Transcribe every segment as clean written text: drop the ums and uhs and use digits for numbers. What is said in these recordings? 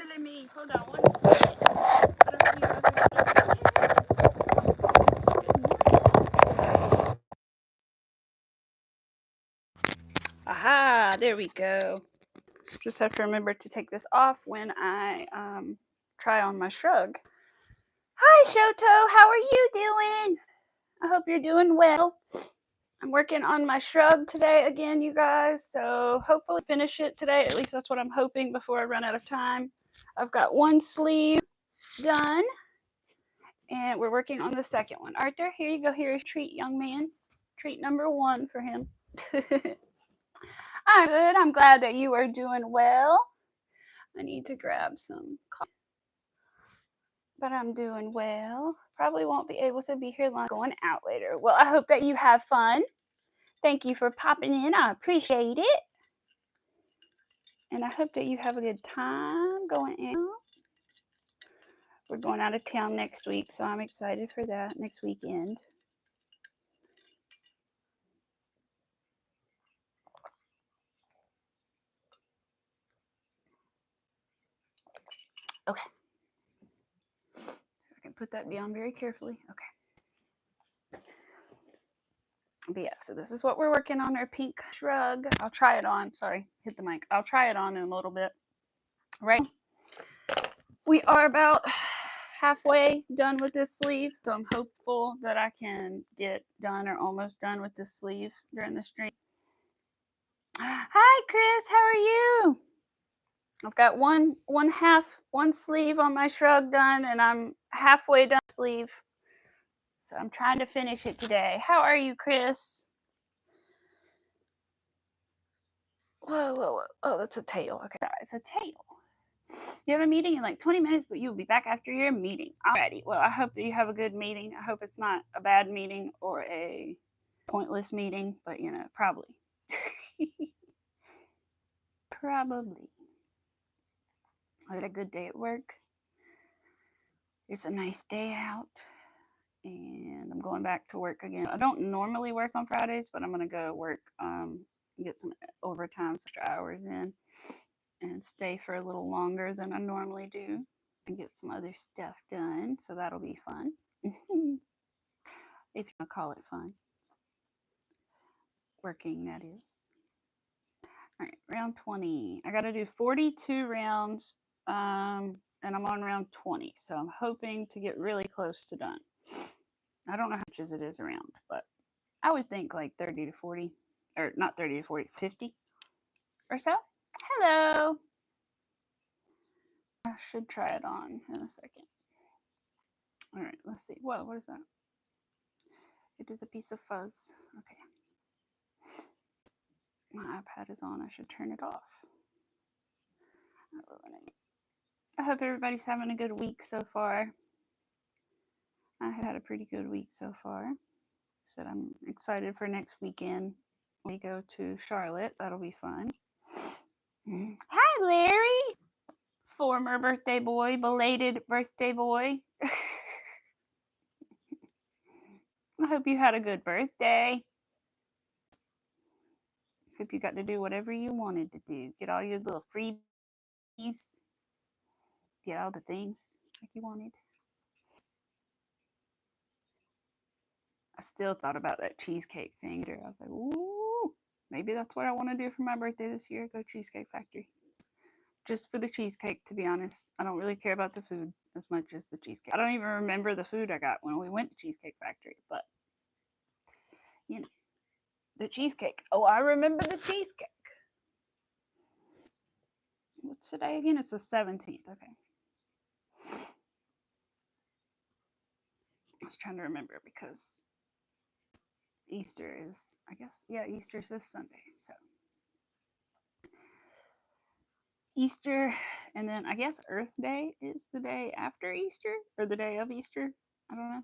killing me. Hold on one second. I don't know if you guys are here. Aha, there we go. Just have to remember to take this off when I try on my shrug. Hi, Shoto. How are you doing? I hope you're doing well. I'm working on my shrug today again, you guys. So hopefully finish it today. At least that's what I'm hoping before I run out of time. I've got one sleeve done. And we're working on the second one. Arthur, here you go. Here's treat, young man. Treat number 1 for him. I'm good. I'm glad that you are doing well. I need to grab some coffee. But I'm doing well. Probably won't be able to be here long. Going out later. Well, I hope that you have fun. Thank you for popping in. I appreciate it. And I hope that you have a good time going out. We're going out of town next week, so I'm excited for that next weekend. Okay. I can put that down very carefully. Okay. But yeah, so this is what we're working on, our pink shrug. I'll try it on. Sorry, hit the mic. I'll try it on in a little bit. Right. We are about halfway done with this sleeve, so I'm hopeful that I can get done or almost done with this sleeve during the stream. Hi, Chris. How are you? I've got one sleeve on my shrug done, and I'm halfway done sleeve. So I'm trying to finish it today. How are you, Chris? Whoa, whoa, whoa. Oh, that's a tail. Okay, it's a tail. You have a meeting in like 20 minutes, but you'll be back after your meeting. Alrighty. Well, I hope that you have a good meeting. I hope it's not a bad meeting or a pointless meeting, but you know, probably. Probably. I had a good day at work. It's a nice day out. And I'm going back to work again. I don't normally work on Fridays, but I'm going to go work, get some overtime, extra hours in, and stay for a little longer than I normally do and get some other stuff done. So that'll be fun. If you want to call it fun. Working, that is. All right, round 20. I got to do 42 rounds, and I'm on round 20. So I'm hoping to get really close to done. I don't know how much it is around, but I would think like 30 to 40, or not 30 to 40, 50 or so. Hello. I should try it on in a second. All right, let's see. Whoa, what is that? It is a piece of fuzz. Okay. My iPad is on. I should turn it off. I hope everybody's having a good week so far. I had a pretty good week so far. So I'm excited for next weekend. We go to Charlotte. That'll be fun. Hi, Larry. Former birthday boy, belated birthday boy. I hope you had a good birthday. Hope you got to do whatever you wanted to do. Get all your little freebies. Get all the things like you wanted. I still thought about that cheesecake thing. I was like, ooh, maybe that's what I want to do for my birthday this year. Go Cheesecake Factory. Just for the cheesecake, to be honest. I don't really care about the food as much as the cheesecake. I don't even remember the food I got when we went to Cheesecake Factory, but you know, the cheesecake. Oh, I remember the cheesecake. What's today again? It's the 17th. Okay. I was trying to remember because Easter is, I guess, yeah, Easter's this Sunday. So Easter, and then I guess Earth Day is the day after Easter or the day of Easter. I don't know. I'm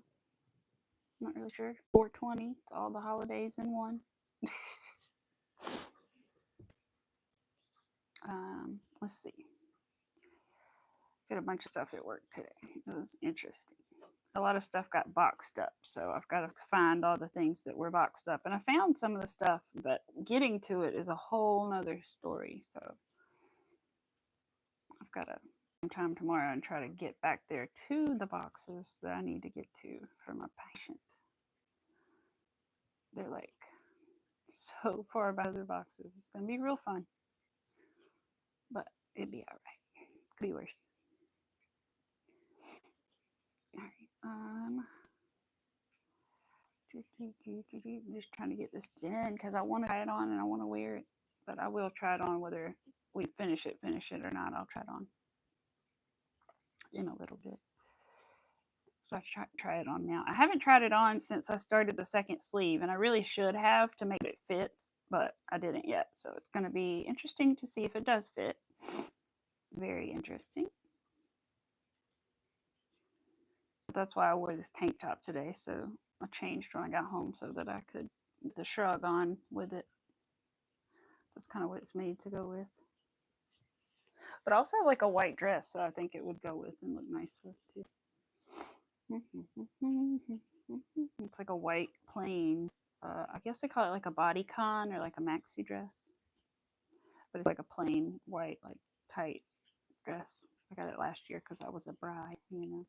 not really sure. 420. It's all the holidays in one. Let's see. Did a bunch of stuff at work today. It was interesting. A lot of stuff got boxed up, so I've got to find all the things that were boxed up. And I found some of the stuff, but getting to it is a whole nother story. So I've got to time tomorrow and try to get back there to the boxes that I need to get to for my patient. They're like so far by their boxes. It's gonna be real fun, but it'd be all right. Could be worse. All right. Just trying to get this done because I want to try it on and I want to wear it, but I will try it on whether we finish it or not. I'll try it on in a little bit. So I try it on now. I haven't tried it on since I started the second sleeve, and I really should have to make it fits, but I didn't yet. So it's going to be interesting to see if it does fit. Very interesting. That's why I wore this tank top today. So I changed when I got home so that I could put the shrug on with it. That's kind of what it's made to go with. But I also have like a white dress that I think it would go with and look nice with too. It's like a white plain, I guess they call it like a bodycon or like a maxi dress. But it's like a plain white, like tight dress. I got it last year because I was a bride, you know.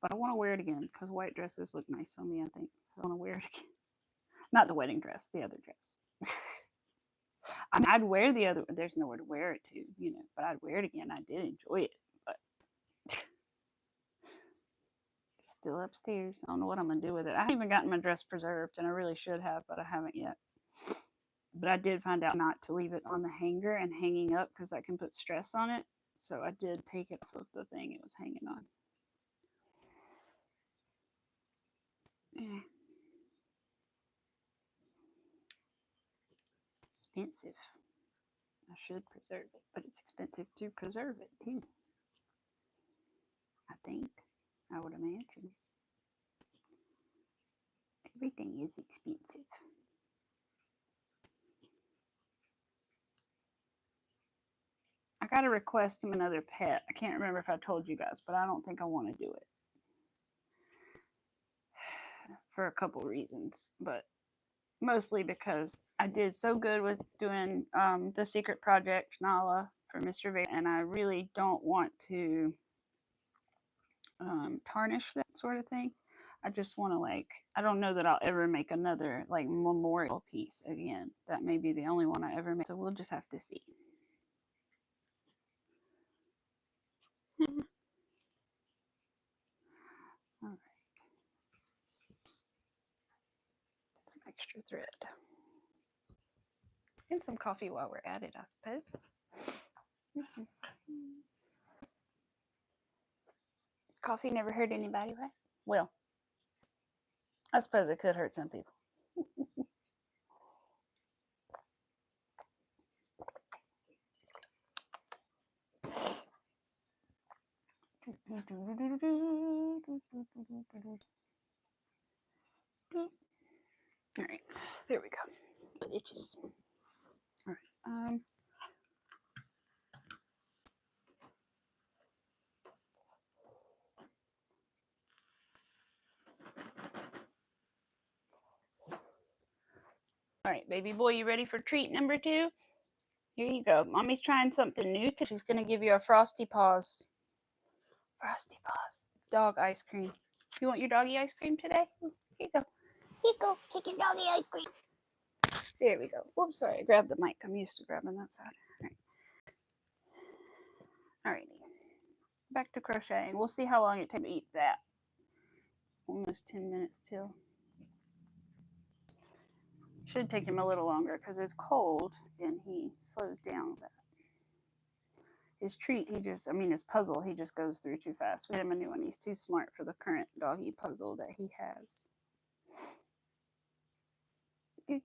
But I want to wear it again because white dresses look nice on me, I think. So I want to wear it again. Not the wedding dress, the other dress. I mean, I'd wear the other. There's nowhere to wear it to, you know. But I'd wear it again. I did enjoy it, but it's still upstairs. I don't know what I'm gonna do with it. I haven't even gotten my dress preserved, and I really should have, but I haven't yet. But I did find out not to leave it on the hanger and hanging up because that can put stress on it. So I did take it off of the thing it was hanging on. Yeah. Expensive. I should preserve it, but it's expensive to preserve it too. I think. I would imagine. Everything is expensive. I got to request him another pet. I can't remember if I told you guys, but I don't think I want to do it. For a couple reasons, but mostly because I did so good with doing the secret project Nala for Mr. Vader, and I really don't want to tarnish that sort of thing. I just want to I don't know that I'll ever make another like memorial piece again. That may be the only one I ever make, so we'll just have to see. All right. Some extra thread. And some coffee while we're at it, I suppose. Coffee never hurt anybody, right? Well, I suppose it could hurt some people. All right, there we go. It itches. All right. All right, baby boy, you ready for treat number 2? Here you go. Mommy's trying something new. She's going to give you a Frosty Paws. Frosty Paws. It's dog ice cream. You want your doggy ice cream today? Here you go. Here you go. Take your doggy ice cream. There we go. Whoops, sorry. I grabbed the mic. I'm used to grabbing that side. All right. Alrighty. Back to crocheting. We'll see how long it takes to eat that. Almost 10 minutes till. Should take him a little longer because it's cold and he slows down with that. His treat, his puzzle, he just goes through too fast. We had him a new one. He's too smart for the current doggy puzzle that he has. I'm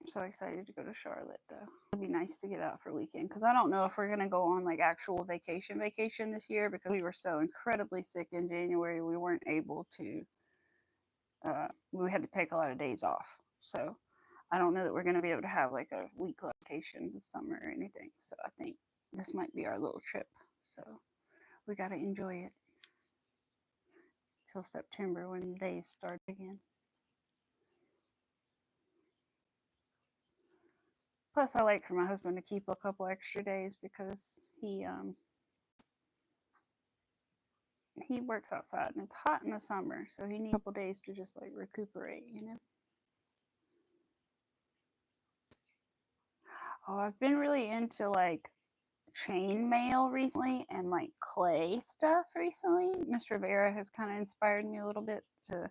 so excited to go to Charlotte, though. It'll be nice to get out for a weekend because I don't know if we're going to go on like actual vacation this year because we were so incredibly sick in January. We weren't able to, we had to take a lot of days off. So I don't know that we're going to be able to have like a week vacation this summer or anything. So I think this might be our little trip. So we got to enjoy it till September when days start again. Plus, I like for my husband to keep a couple extra days because he works outside and it's hot in the summer, so he needs a couple days to just like recuperate, you know. Oh, I've been really into like chain mail recently and like clay stuff recently. Mr. Vera has kind of inspired me a little bit to.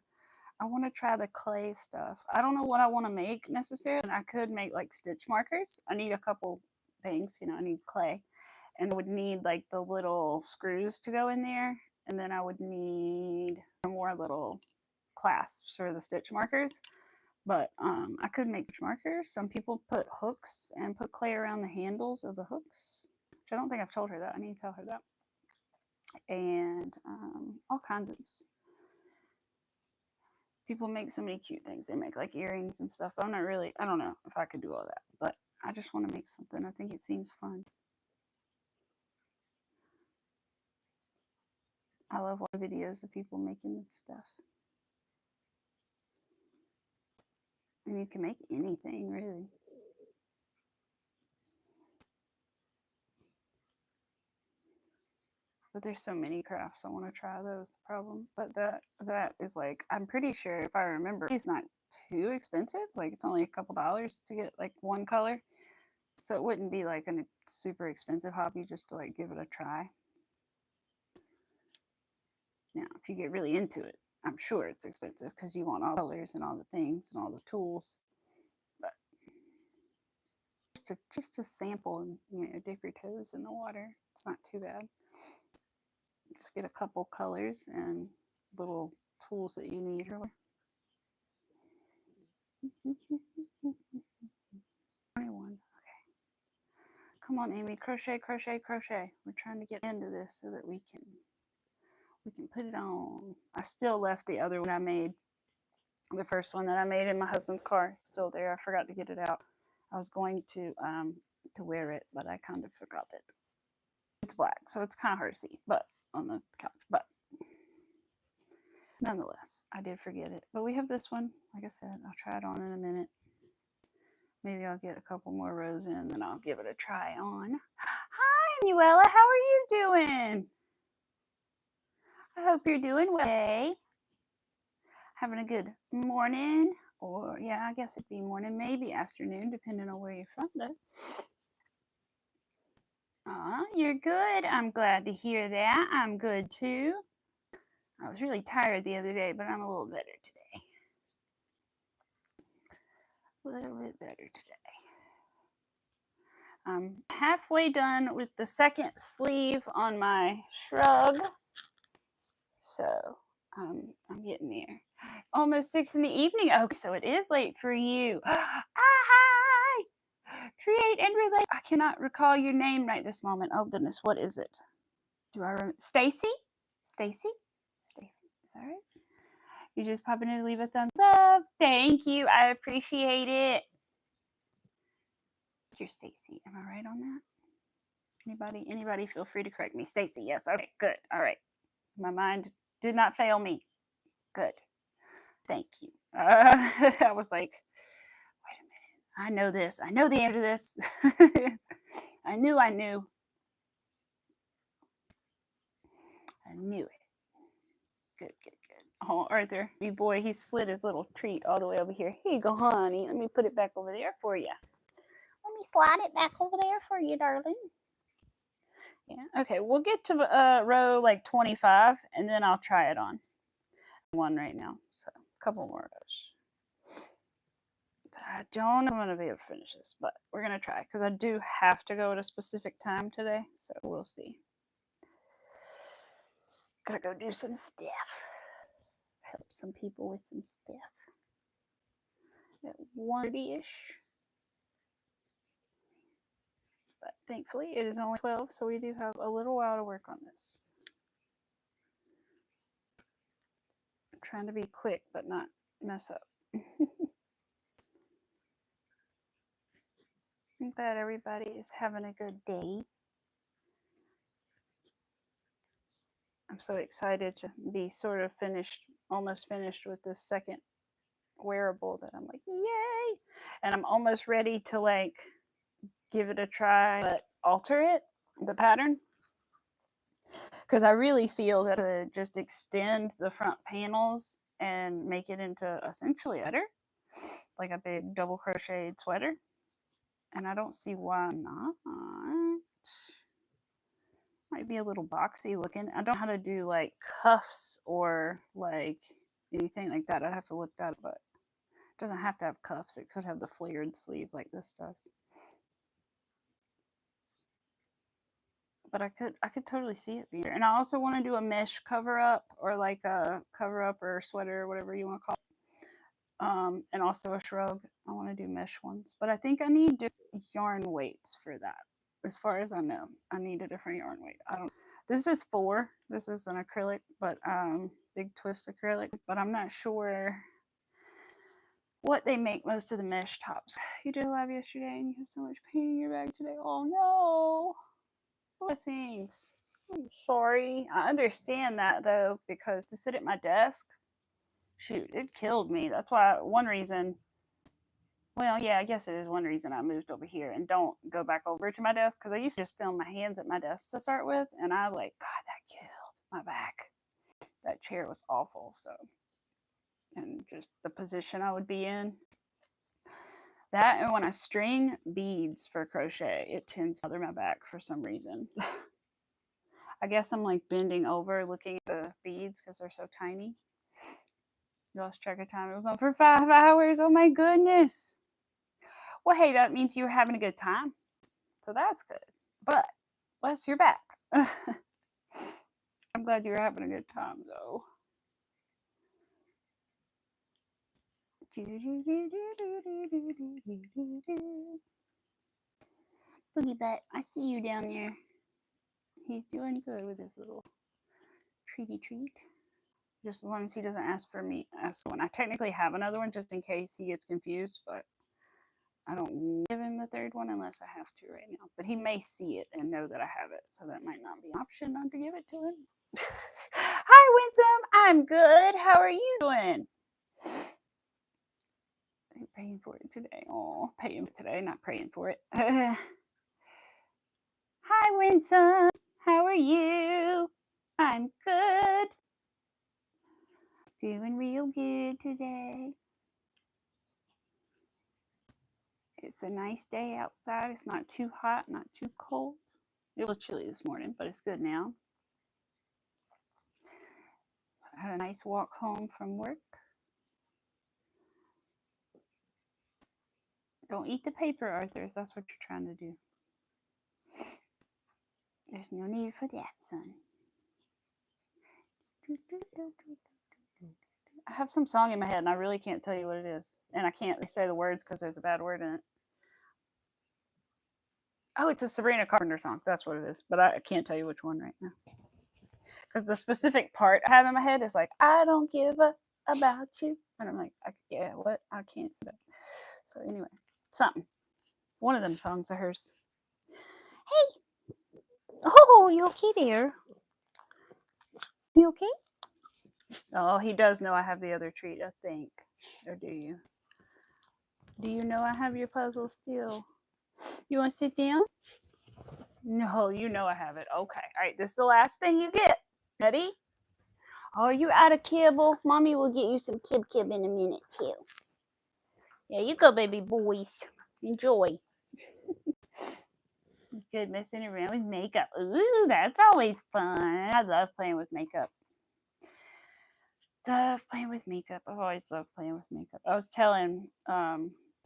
I want to try the clay stuff. I don't know what I want to make necessarily. I could make like stitch markers. I need a couple things, you know. I need clay, and I would need like the little screws to go in there, and then I would need more little clasps for the stitch markers. But I could make stitch markers. Some people put hooks and put clay around the handles of the hooks, which I don't think I've told her that. I need to tell her that. And all kinds of things. People make so many cute things. They make like earrings and stuff. I don't know if I could do all that, but I just want to make something. I think it seems fun. I love watching videos of people making this stuff. And you can make anything, really. But there's so many crafts I want to try. Those the problem. But that is like, I'm pretty sure if I remember, it's not too expensive. Like it's only a couple dollars to get like one color, so it wouldn't be like a super expensive hobby just to like give it a try. Now, if you get really into it, I'm sure it's expensive because you want all the colors and all the things and all the tools. But just to sample and, you know, dip your toes in the water, it's not too bad. Just get a couple colors and little tools that you need. Okay. Come on, Amy. Crochet, crochet, crochet. We're trying to get into this so that we can put it on. I still left the other one I made. The first one that I made in my husband's car is still there. I forgot to get it out. I was going to wear it, but I kind of forgot it. It's black, so it's kind of hard to see, but on the couch. But nonetheless, I did forget it. But we have this one. Like I said, I'll try it on in a minute. Maybe I'll get a couple more rows in, and then I'll give it a try on. Hi, Amuela. How are you doing? I hope you're doing well today. Having a good morning, or yeah, I guess it'd be morning, maybe afternoon, depending on where you're from, though. You're good. I'm glad to hear that. I'm good too. I was really tired the other day, but I'm a little better today. A little bit better today. I'm halfway done with the second sleeve on my shrug. So I'm getting there. Almost 6 in the evening. Oh, so it is late for you. Hi! Create and relate. I cannot recall your name right this moment. Oh goodness, what is it? Do I remember? Stacy? Stacy? Stacy, is that right? You just pop in and leave a thumbs up. Thank you. I appreciate it. You're Stacy. Am I right on that? Anybody feel free to correct me. Stacy, yes. Okay, good. All right. My mind did not fail me. Good. Thank you. I was like, wait a minute. I know this. I know the answer to this. I knew. I knew it. Good. Oh, Arthur, wee boy, he slid his little treat all the way over here. Here you go, honey. Let me put it back over there for you. Let me slide it back over there for you, darling. Yeah. Okay, we'll get to row like 25, and then I'll try it on. One right now, so a couple more rows. I don't know if I'm going to be able to finish this, but we're going to try because I do have to go at a specific time today, so we'll see. Gotta go do some stuff. Help some people with some stuff. At 1:30-ish. But thankfully it is only 12, so we do have a little while to work on this. I'm trying to be quick but not mess up. I'm glad everybody is having a good day. I'm so excited to be sort of almost finished with this second wearable that I'm like, yay! And I'm almost ready to like give it a try, but alter it, the pattern, because I really feel that to just extend the front panels and make it into essentially a sweater, like a big double crocheted sweater. And I don't see why not. Might be a little boxy looking. I don't know how to do like cuffs or like anything like that. I'd have to look that up, but it doesn't have to have cuffs. It could have the flared sleeve like this does. But I could totally see it being there. And I also want to do a mesh cover up or like a cover up or sweater or whatever you want to call it. And also a shrug. I want to do mesh ones, but I think I need yarn weights for that. As far as I know, I need a different yarn weight. I don't. This is 4. This is an acrylic, but big twist acrylic. But I'm not sure what they make most of the mesh tops. You did a live yesterday, and you have so much paint in your bag today. Oh no! Blessings. I'm sorry. I understand that though, because to sit at my desk, shoot, it killed me. That's why one reason. Well, yeah, I guess it is one reason I moved over here and don't go back over to my desk, because I used to just film my hands at my desk to start with, and I God, that killed my back. That chair was awful. So, and just the position I would be in. That, and when I string beads for crochet, it tends to bother my back for some reason. I guess I'm like bending over looking at the beads because they're so tiny. Lost track of time. It was on for 5 hours. Oh my goodness. Well, hey, that means you were having a good time. So that's good. But bless your back. I'm glad you were having a good time, though. Boogie Butt, I see you down there. He's doing good with his little treaty treat. Just as long as he doesn't ask for me, ask one. I technically have another one just in case he gets confused, but I don't give him the third one unless I have to right now. But he may see it and know that I have it, so that might not be an option not to give it to him. Hi, Winsome. I'm good. How are you doing? I'm paying for it today. Oh, paying today, not praying for it. Hi, Winsome. How are you? I'm good. Doing real good today. It's a nice day outside. It's not too hot, not too cold. It was chilly this morning, but it's good now. So I had a nice walk home from work. Don't eat the paper, Arthur, if that's what you're trying to do. There's no need for that, son. I have some song in my head, and I really can't tell you what it is. And I can't say the words because there's a bad word in it. Oh, it's a Sabrina Carpenter song. That's what it is. But I can't tell you which one right now. Because the specific part I have in my head is like, I don't give a about you. And I'm like, yeah, what? I can't say that. So anyway, something. One of them songs of hers. Hey. Oh, you okay there? You okay? Oh, he does know I have the other treat, I think. Or do you? Do you know I have your puzzle still? You want to sit down? No, you know I have it. Okay. All right, this is the last thing you get. Ready? Oh, you out of kibble? Mommy will get you some kib in a minute, too. There you go, baby boys. Enjoy. Good messing around with makeup. Ooh, that's always fun. I love playing with makeup. I've always loved playing with makeup. I was telling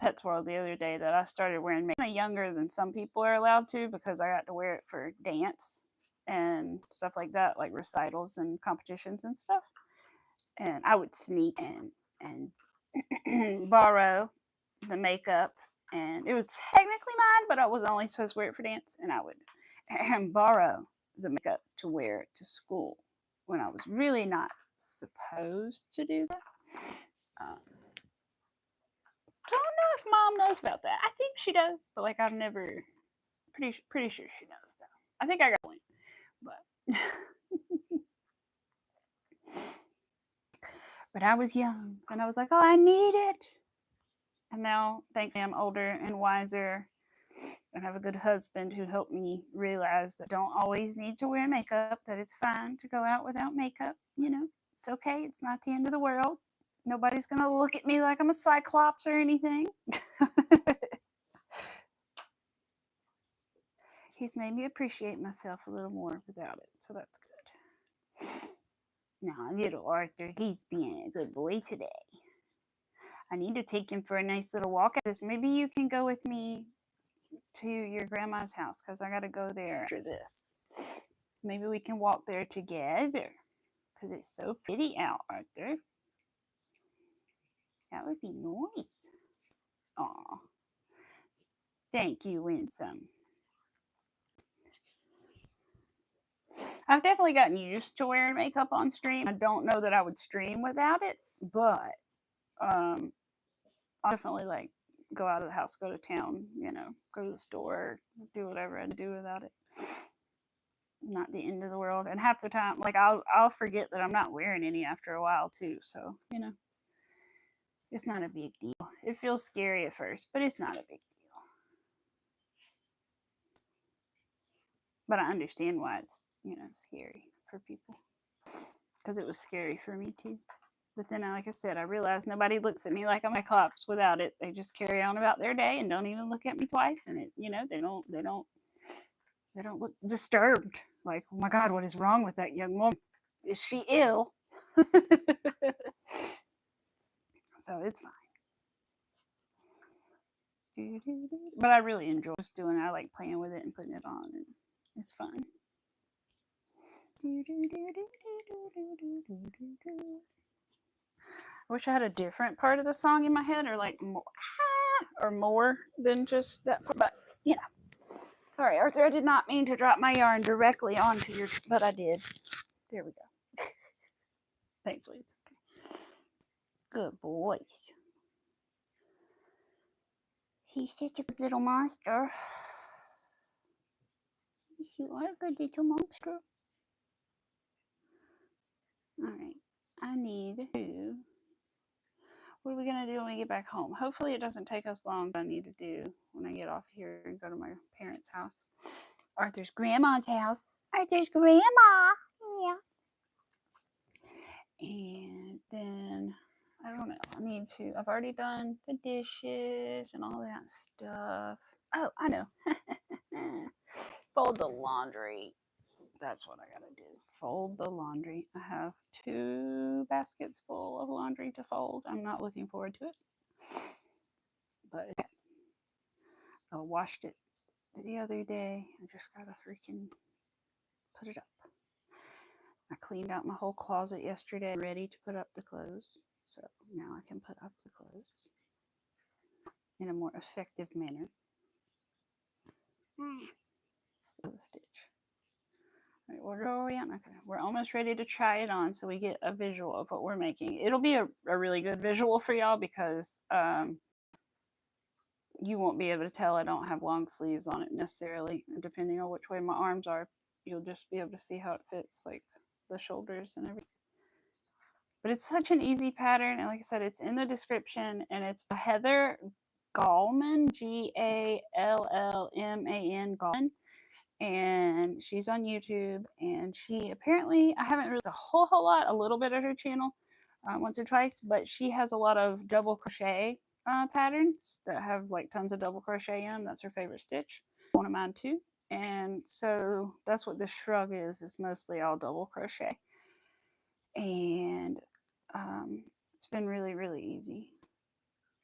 Pets World the other day that I started wearing makeup younger than some people are allowed to, because I got to wear it for dance and stuff like that, like recitals and competitions and stuff. And I would sneak and borrow the makeup, and it was technically mine, but I was only supposed to wear it for dance, and I would borrow the makeup to wear it to school when I was really not supposed to do that. Don't know if Mom knows about that. I think she does, but like I've never. Pretty sure she knows though. I think I got a point, but but I was young and I was like, oh, I need it. And now, thankfully, I'm older and wiser, And have a good husband who helped me realize that I don't always need to wear makeup, that it's fine to go out without makeup. You know, it's okay. It's not the end of the world. Nobody's going to look at me like I'm a cyclops or anything. He's made me appreciate myself a little more without it, so that's good. Now, little Arthur, he's being a good boy today. I need to take him for a nice little walk. Maybe you can go with me to your grandma's house because I got to go there after this. Maybe we can walk there together because it's so pretty out, Arthur. That would be nice. Aw. Thank you, Winsome. I've definitely gotten used to wearing makeup on stream. I don't know that I would stream without it, but I'll definitely like go out of the house, go to town, you know, go to the store, do whatever I do without it. Not the end of the world. And half the time, like I'll forget that I'm not wearing any after a while too. So, you know, it's not a big deal. It feels scary at first, but it's not a big deal. But I understand why it's, you know, scary for people. Because it was scary for me too. But then, like I said, I realized nobody looks at me like I'm a Cyclops without it. They just carry on about their day and don't even look at me twice. And it, you know, they don't look disturbed. Like, oh my God, what is wrong with that young woman? Is she ill? So it's fine. But I really enjoy just doing it. I like playing with it and putting it on. And it's fun. I wish I had a different part of the song in my head, or like more than just that part. But you know, sorry, Arthur, I did not mean to drop my yarn directly onto your, but I did. There we go. Thankfully, it's okay. Good boys. He's such a good little monster. Yes, you are a good little monster. Alright, I need to... What are we going to do when we get back home? Hopefully it doesn't take us long. I need to do when I get off here and go to my parents' house. Arthur's grandma's house. Arthur's grandma. Yeah. And then, I don't know. I need to... I've already done the dishes and all that stuff. Oh, I know. Fold the laundry. That's what I gotta do. Fold the laundry. I have 2 baskets full of laundry to fold. I'm not looking forward to it. But I washed it the other day. I just gotta freaking put it up. I cleaned out my whole closet yesterday, ready to put up the clothes. So now I can put up the clothes in a more effective manner. So the stitch. What are we on? Okay, we're almost ready to try it on so we get a visual of what we're making. It'll be a really good visual for y'all because you won't be able to tell I don't have long sleeves on it necessarily. Depending on which way my arms are, you'll just be able to see how it fits, like the shoulders and everything. But it's such an easy pattern, and like I said, it's in the description, and it's by Heather Gallman, Gallman, Gallman. And she's on YouTube, and she apparently, I haven't read a whole lot, a little bit of her channel once or twice, but she has a lot of double crochet patterns that have like tons of double crochet in them. That's her favorite stitch. One of mine too. And so that's what this shrug is mostly all double crochet. And it's been really, really easy.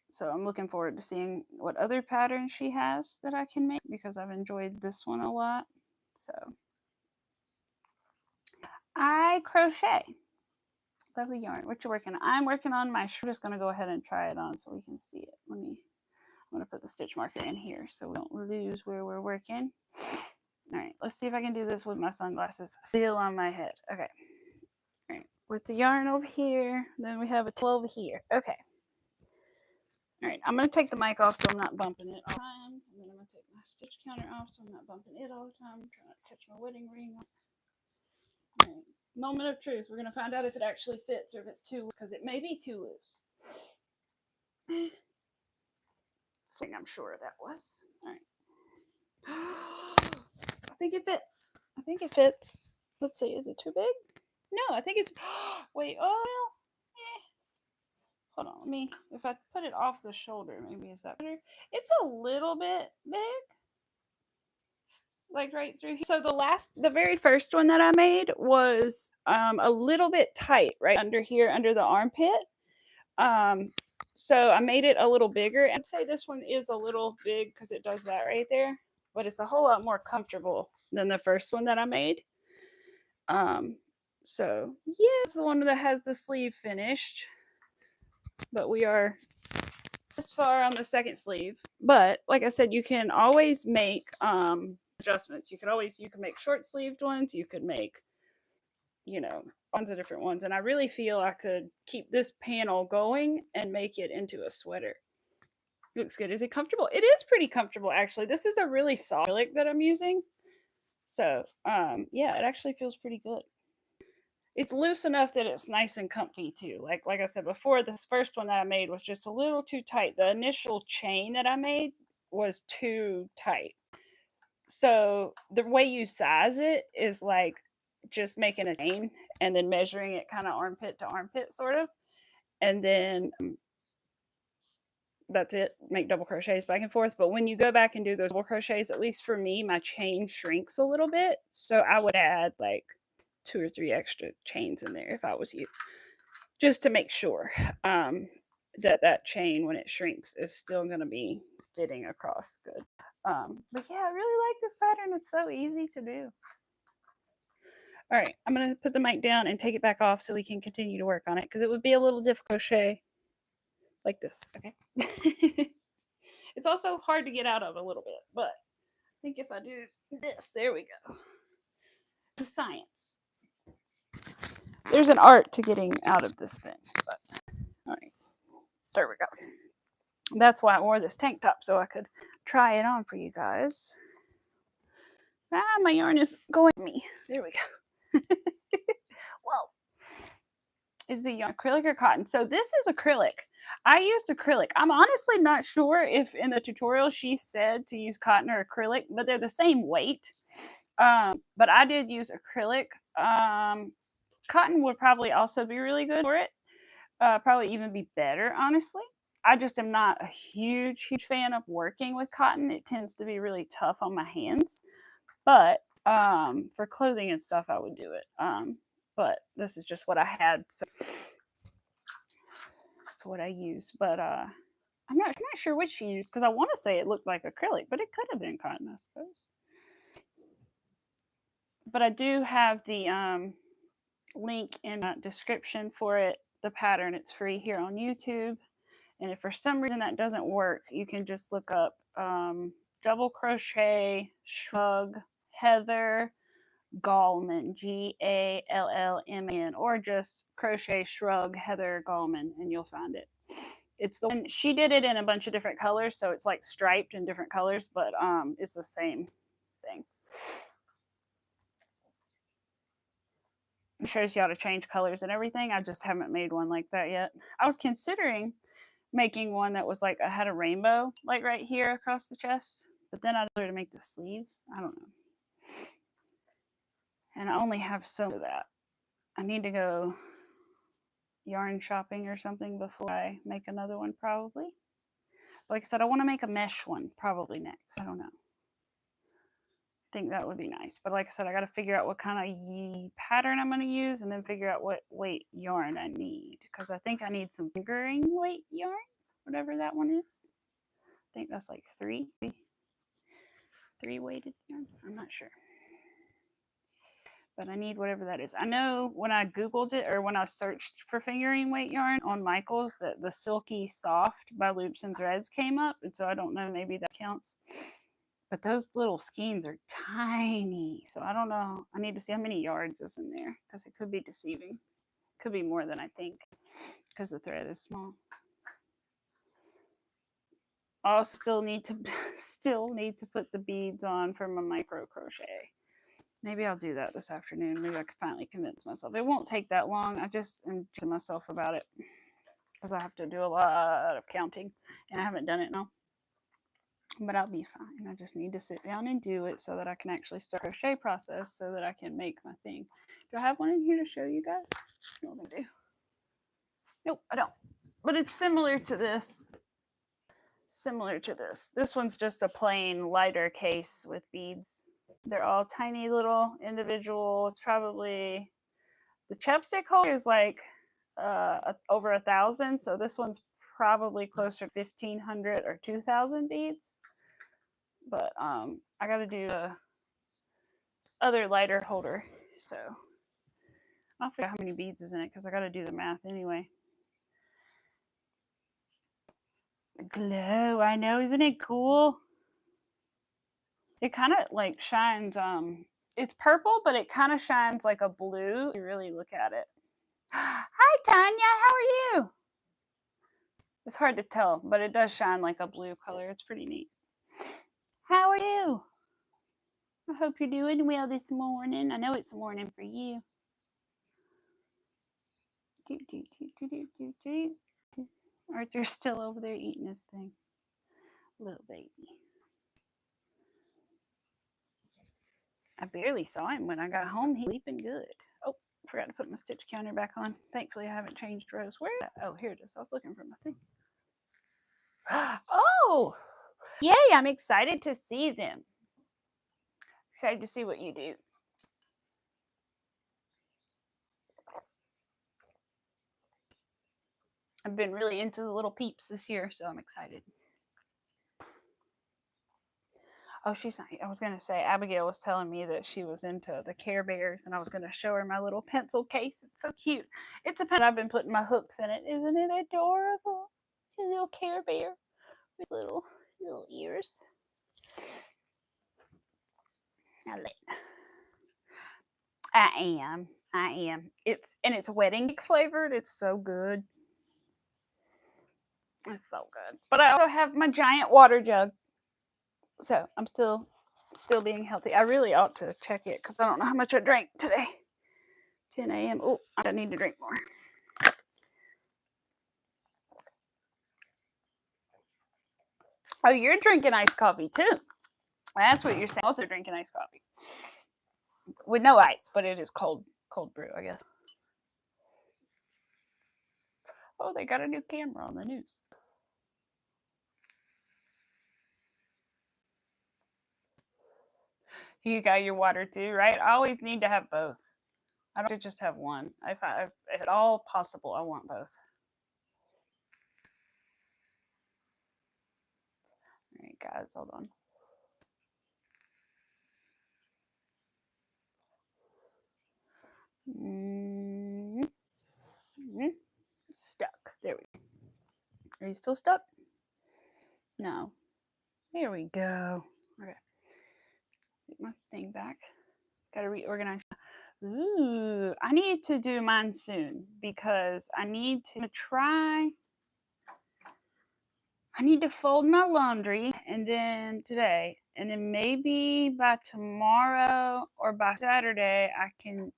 So I'm looking forward to seeing what other patterns she has that I can make because I've enjoyed this one a lot. So I crochet. Lovely yarn. What you working on? I'm working on my... I'm just going to go ahead and try it on so we can see it. I'm going to put the stitch marker in here so we don't lose where we're working. All right, let's see if I can do this with my sunglasses still on my head. Okay. All right, with the yarn over here, then we have a 12 here. Okay. All right, I'm going to take the mic off so I'm not bumping it all the time. And then I'm going to take my stitch counter off so I'm not bumping it all the time. I'm trying not to catch my wedding ring. All right, moment of truth. We're going to find out if it actually fits or if it's too loose, because it may be too loose. I think I'm sure that was. All right. I think it fits. I think it fits. Let's see, is it too big? No, I think it's, wait, oh, eh. Hold on, let me, if I put it off the shoulder, maybe is that better? It's a little bit big. Like right through here. So the very first one that I made was a little bit tight right under here, under the armpit. So I made it a little bigger. I'd say this one is a little big because it does that right there, but it's a whole lot more comfortable than the first one that I made. So yeah, it's the one that has the sleeve finished, but we are this far on the second sleeve. But like I said, you can always make adjustments. You can make short sleeved ones. You could make, tons of different ones. And I really feel I could keep this panel going and make it into a sweater. Looks good. Is it comfortable? It is pretty comfortable, actually. This is a really soft acrylic that I'm using. So yeah, it actually feels pretty good. It's loose enough that it's nice and comfy too. Like I said before, this first one that I made was just a little too tight. The initial chain that I made was too tight. So the way you size it is like just making a chain and then measuring it kind of armpit to armpit sort of. And then that's it. Make double crochets back and forth. But when you go back and do those double crochets, at least for me, my chain shrinks a little bit. So I would add like 2 or 3 extra chains in there if I was you, just to make sure that chain, when it shrinks, is still going to be fitting across good. But yeah, I really like this pattern. It's so easy to do. All right, I'm going to put the mic down and take it back off so we can continue to work on it, because it would be a little difficult crochet like this. Okay. It's also hard to get out of a little bit, but I think if I do this, there we go. The science. There's an art to getting out of this thing. But all right, there we go. That's why I wore this tank top, so I could try it on for you guys. My yarn is going to me. There we go. Whoa. Is the yarn acrylic or cotton? So this is acrylic. I used acrylic. I'm honestly not sure if in the tutorial she said to use cotton or acrylic, but they're the same weight. But I did use acrylic. Cotton would probably also be really good for it. Probably even be better, honestly. I just am not a huge fan of working with cotton. It tends to be really tough on my hands. But for clothing and stuff, I would do it. But this is just what I had, so that's what I use. But I'm not sure which she used, because I want to say it looked like acrylic, but it could have been cotton, I suppose. But I do have the link in the description for it, the pattern. It's free here on YouTube. And if for some reason that doesn't work, you can just look up double crochet shrug Heather Gallman, Gallman, or just crochet shrug Heather Gallman, and you'll find it. It's the one, she did it in a bunch of different colors, so it's like striped in different colors, but it's the same thing. It shows you how to change colors and everything. I just haven't made one like that yet. I was considering making one that was like, I had a rainbow like right here across the chest, but then I'd rather to make the sleeves. I don't know. And I only have so of that. I need to go yarn shopping or something before I make another one, probably. Like I said, I want to make a mesh one probably next. I don't know. I think that would be nice. But like I said, I got to figure out what kind of pattern I'm going to use, and then figure out what weight yarn I need, because I think I need some fingering weight yarn, whatever that one is. I think that's like 3 weighted yarn. I'm not sure. But I need whatever that is. I know when I Googled it, or when I searched for fingering weight yarn on Michaels, that the Silky Soft by Loops and Threads came up. And so I don't know, maybe that counts. But those little skeins are tiny. So I don't know. I need to see how many yards is in there, because it could be deceiving. Could be more than I think, because the thread is small. I also still need to put the beads on for my micro crochet. Maybe I'll do that this afternoon. Maybe I can finally convince myself. It won't take that long. I just am to myself about it, because I have to do a lot of counting, and I haven't done it now. but I'll be fine. I just need to sit down and do it so that I can actually start the crochet process so that I can make my thing. Do I have one in here to show you guys? No, I do. Nope, I don't. But it's similar to this. This one's just a plain lighter case with beads. They're all tiny little individual. It's probably, the chapstick holder is like over 1,000. So this one's probably closer to 1,500 or 2,000 beads. But I got to do the other lighter holder. So I'll figure out how many beads is in it because I got to do the math anyway. Glow, I know, isn't it cool? It kind of like shines, it's purple, but it kind of shines like a blue. You really look at it. Hi, Tanya, how are you? It's hard to tell, but it does shine like a blue color. It's pretty neat. How are you? I hope you're doing well this morning. I know it's morning for you. Arthur's still over there eating his thing. Little baby. I barely saw him when I got home. He's sleeping good. Oh, forgot to put my stitch counter back on. Thankfully, I haven't changed rows. Where? Oh, here it is. I was looking for my thing. Oh, yay! I'm excited to see them. Excited to see what you do. I've been really into the little peeps this year, so I'm excited. Oh, she's not. I was going to say, Abigail was telling me that she was into the Care Bears, and I was going to show her my little pencil case. It's so cute. It's a pen. I've been putting my hooks in it. Isn't it adorable? It's a little Care Bear with little ears. I like it. I am. It's wedding cake flavored. It's so good. It's so good. But I also have my giant water jug. So I'm still being healthy. I really ought to check it because I don't know how much I drank today. 10 a.m. Oh, I need to drink more. Oh, you're drinking iced coffee too. That's what you're saying. Also drinking iced coffee. With no ice, but it is cold brew, I guess. Oh, they got a new camera on the news. You got your water too, right? I always need to have both. I don't just have one. If at all possible, I want both. All right, guys, hold on. Stuck. There we go. Are you still stuck? No. There we go. Okay. Get my thing back. Gotta reorganize. Ooh, I need to do mine soon because I need to try. I need to fold my laundry and then today, and then maybe by tomorrow or by Saturday, I can.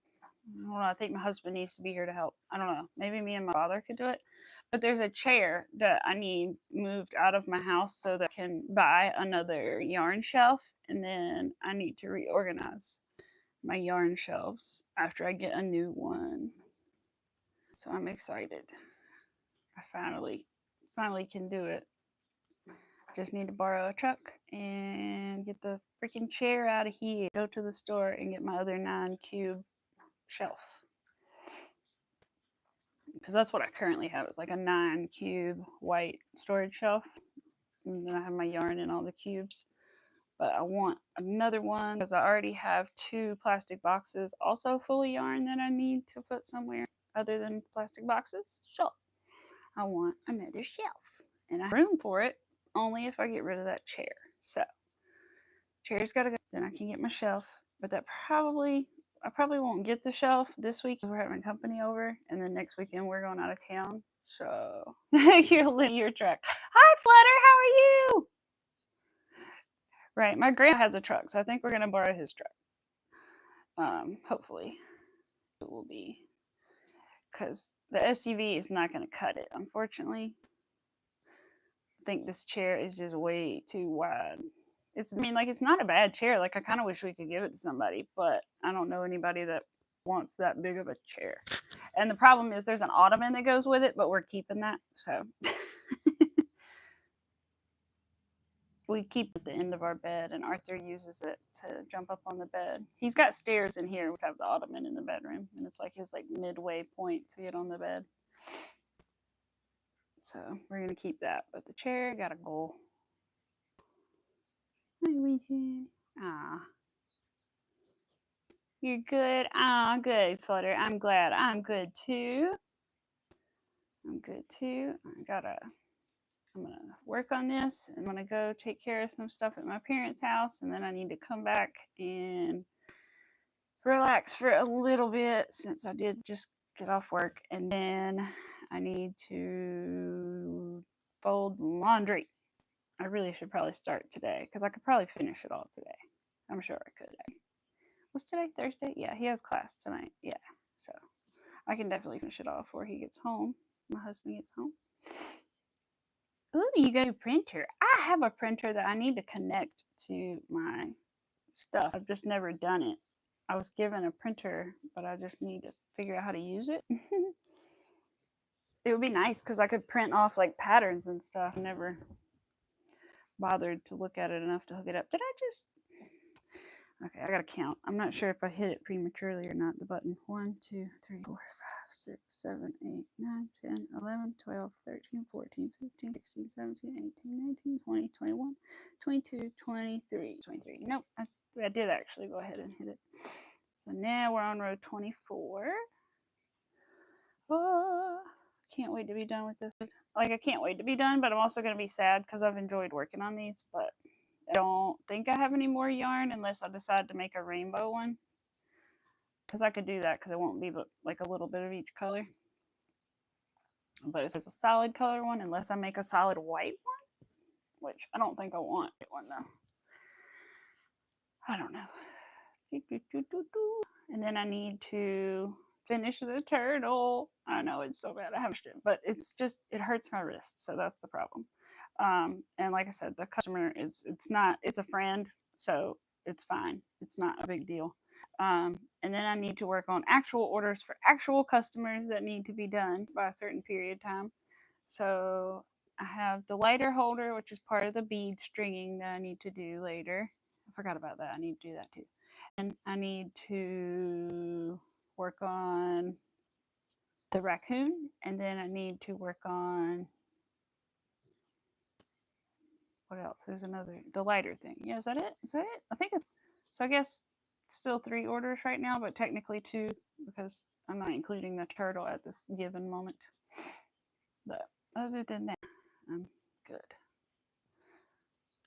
I don't know. I think my husband needs to be here to help. I don't know. Maybe me and my father could do it. But there's a chair that I need moved out of my house so that I can buy another yarn shelf, and then I need to reorganize my yarn shelves after I get a new one. So I'm excited. I finally can do it. Just need to borrow a truck and get the freaking chair out of here. Go to the store and get my other 9-cube shelf. Because that's what I currently have. It's like a 9-cube white storage shelf. And then I have my yarn in all the cubes. But I want another one because I already have 2 plastic boxes also full of yarn that I need to put somewhere other than plastic boxes. So I want another shelf. And I have room for it only if I get rid of that chair. So chair's got to go. Then I can get my shelf. But I probably won't get the shelf this week because we're having company over. And then next weekend we're going out of town. So you're living your truck. Hi, Flutter. How are you? Right. My grandpa has a truck, so I think we're going to borrow his truck. Hopefully it will be, because the SUV is not going to cut it, unfortunately. think this chair is just way too wide. I mean, like, it's not a bad chair. Like, I kind of wish we could give it to somebody, but I don't know anybody that wants that big of a chair. And the problem is there's an ottoman that goes with it, but we're keeping that. So we keep it at the end of our bed, and Arthur uses it to jump up on the bed. He's got stairs in here. We have the ottoman in the bedroom, and it's like his midway point to get on the bed. So we're gonna keep that, but the chair gotta go. Ah, you're good. Ah, good, Flutter. I'm glad. I'm good too. I'm good too. I'm gonna work on this. I'm gonna go take care of some stuff at my parents' house, and then I need to come back and relax for a little bit since I did just get off work, and then I need to fold laundry. I really should probably start today because I could probably finish it all today. I'm sure I could. What's today? Thursday? Yeah, he has class tonight. Yeah, so I can definitely finish it all before he gets home. My husband gets home. Ooh, you got a printer. I have a printer that I need to connect to my stuff. I've just never done it. I was given a printer, but I just need to figure out how to use it. It would be nice because I could print off like patterns and stuff. I never bothered to look at it enough to hook it up. Did I just... Okay, I gotta count. I'm not sure if I hit it prematurely or not, the button. 1, 2, 3, 4, 5, 6, 7, 8, 9, 10, 11, 12, 13, 14, 15, 16, 17, 18, 19, 20, 21, 22, 23, 23. Nope, I did actually go ahead and hit it. So now we're on row 24. Oh, can't wait to be done with this. Like, I can't wait to be done, but I'm also going to be sad because I've enjoyed working on these, but I don't think I have any more yarn unless I decide to make a rainbow one. Because I could do that because it won't be but like a little bit of each color. But if there's a solid color one, unless I make a solid white one, which I don't think I want one though. I don't know. And then I need to finish the turtle. I know it's so bad I haven't finished it, but it's just, it hurts my wrist, so that's the problem. And like I said, the customer it's a friend, so it's fine. It's not a big deal. And then I need to work on actual orders for actual customers that need to be done by a certain period of time. So I have the lighter holder, which is part of the bead stringing that I need to do later. I forgot about that. I need to do that too. And I need to work on the raccoon, and then I need to work on what else? There's another, the lighter thing. Yeah, is that it? Is that it? I think it's, so I guess still 3 orders right now, but technically 2 because I'm not including the turtle at this given moment. But other than that, I'm good.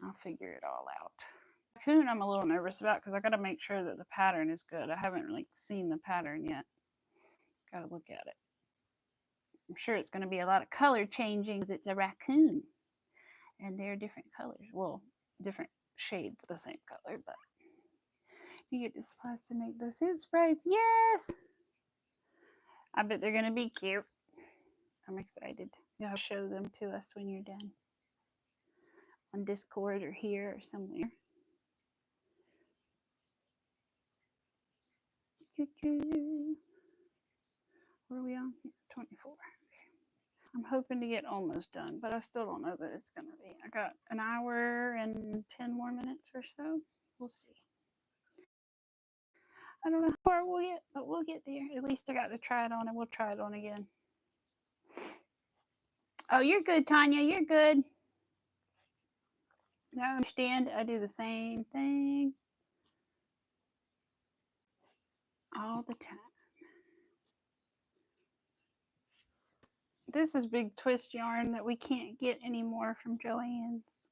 I'll figure it all out. Raccoon I'm a little nervous about because I got to make sure that the pattern is good. I haven't really seen the pattern yet. Got to look at it. I'm sure it's going to be a lot of color changing because it's a raccoon. And they're different colors. Well, different shades of the same color, but you get the supplies to make the suit sprites. Yes! I bet they're going to be cute. I'm excited. You'll show them to us when you're done. On Discord or here or somewhere. What are we on here? 24. I'm hoping to get almost done, but I still don't know that it's going to be. I got an hour and 10 more minutes or so. We'll see. I don't know how far we'll get, but we'll get there. At least I got to try it on, and we'll try it on again. Oh, you're good, Tanya. You're good. I understand. I do the same thing all the time. This is big twist yarn that we can't get anymore from Joann's.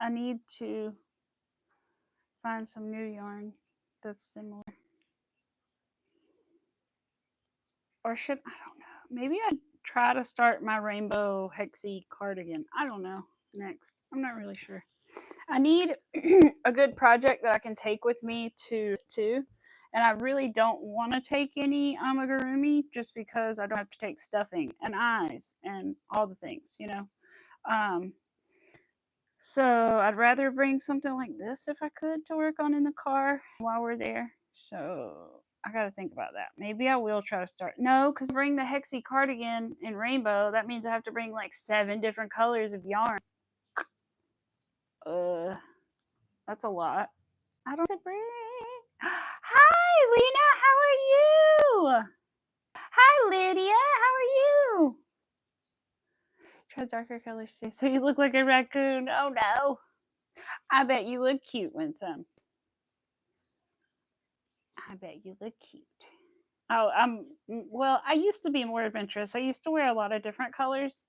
I need to find some new yarn that's similar. Or should, I don't know. Maybe I'd try to start my rainbow hexy cardigan. I don't know. Next. I'm not really sure. I need a good project that I can take with me to. And I really don't want to take any amigurumi just because I don't have to take stuffing and eyes and all the things, you know. So I'd rather bring something like this if I could to work on in the car while we're there. So I got to think about that. Maybe I will try to start. No, because bring the Hexie cardigan in rainbow. That means I have to bring like 7 different colors of yarn. That's a lot. I don't have to bring. Hi, Lena. How are you? Hi, Lydia. How are you? Try darker colors too. So you look like a raccoon. Oh no. I bet you look cute, Winsome. I bet you look cute. Oh, well, I used to be more adventurous. I used to wear a lot of different colors,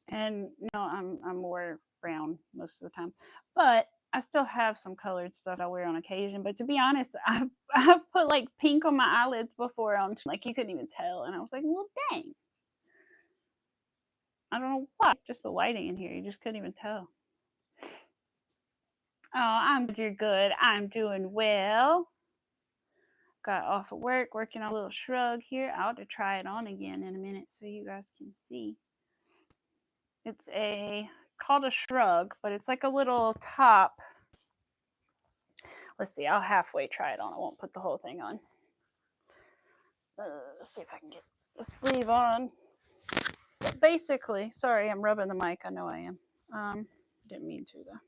and now I'm more brown most of the time. But I still have some colored stuff I wear on occasion. But to be honest, I've put like pink on my eyelids before on like you couldn't even tell, and I was like, well, dang. I don't know why. Just the lighting in here, you just couldn't even tell. Oh, I'm good. You're good. I'm doing well. Got off of work, working on a little shrug here. I ought to try it on again in a minute so you guys can see. It's called a shrug, but it's like a little top. Let's see, I'll halfway try it on. I won't put the whole thing on. Let's see if I can get the sleeve on. But basically, sorry, I'm rubbing the mic. I know I am. Didn't mean to though.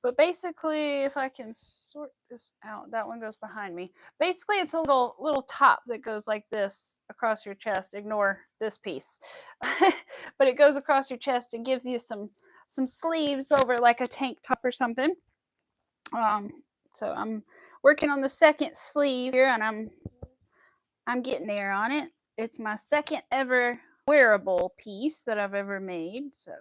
But basically, if I can sort this out, that one goes behind me. Basically, it's a little top that goes like this across your chest. Ignore this piece. But it goes across your chest and gives you some sleeves over like a tank top or something. So I'm working on the second sleeve here, and I'm getting there on it. It's my second ever wearable piece that I've ever made, so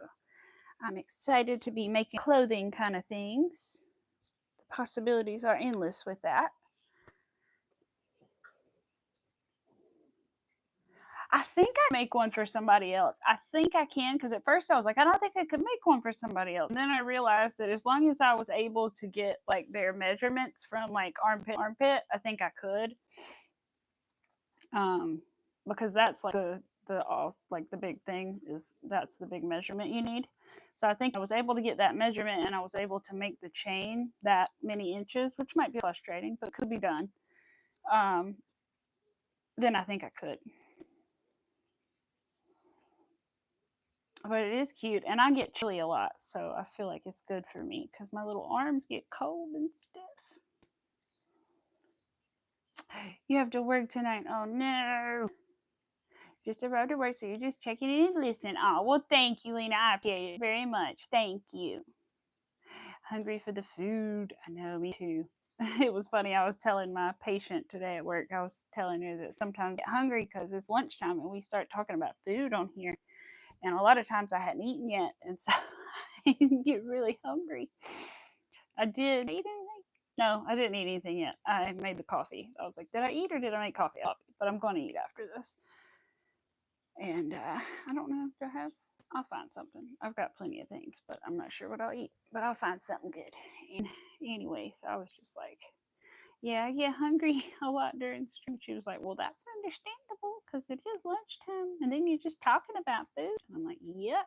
I'm excited to be making clothing kind of things. The possibilities are endless with that. I think I make one for somebody else. I think I can, because at first I was like, I don't think I could make one for somebody else. And then I realized that as long as I was able to get like their measurements from like armpit, I think I could. Because that's like the big thing is that's the big measurement you need. So I think I was able to get that measurement, and I was able to make the chain that many inches, which might be frustrating, but could be done. Then I think I could. But it is cute, and I get chilly a lot, so I feel like it's good for me because my little arms get cold and stiff. You have to work tonight. Oh no. Just about to work, so you're just checking in and listening. Oh, well, thank you, Lena. I appreciate it very much. Thank you. Hungry for the food. I know, me too. It was funny. I was telling my patient today at work, I was telling her that sometimes I get hungry because it's lunchtime and we start talking about food on here. And a lot of times I hadn't eaten yet, and so I get really hungry. I did eat anything? No, I didn't eat anything yet. I made the coffee. I was like, did I eat or did I make coffee? But I'm going to eat after this. And I don't know if I have. I'll find something. I've got plenty of things, but I'm not sure what I'll eat. But I'll find something good. And anyway, so I was just like, yeah, I get hungry a lot during the stream. She was like, well, that's understandable because it is lunchtime. And then you're just talking about food. And I'm like, yep.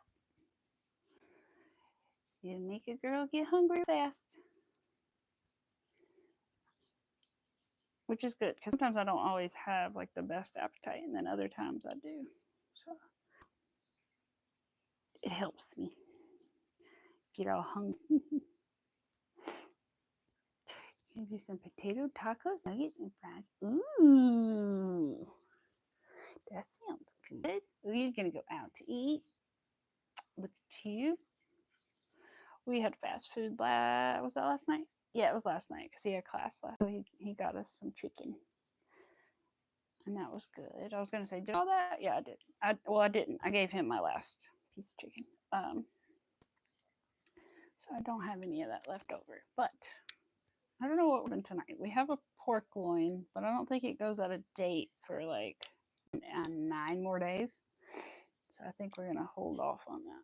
You make a girl get hungry fast. Which is good because sometimes I don't always have like the best appetite, and then other times I do. So it helps me get all hungry. Can do some potato tacos, nuggets, and fries. Ooh, that sounds good. We're gonna go out to eat. Look at you. We had fast food. Was that last night? Yeah, it was last night because he had class last. So he got us some chicken, and that was good. I was gonna say, did all that? Yeah, I did. I didn't. I gave him my last piece of chicken. So I don't have any of that left over. But I don't know what we're doing tonight. We have a pork loin, but I don't think it goes out of date for like 9 more days. So I think we're gonna hold off on that.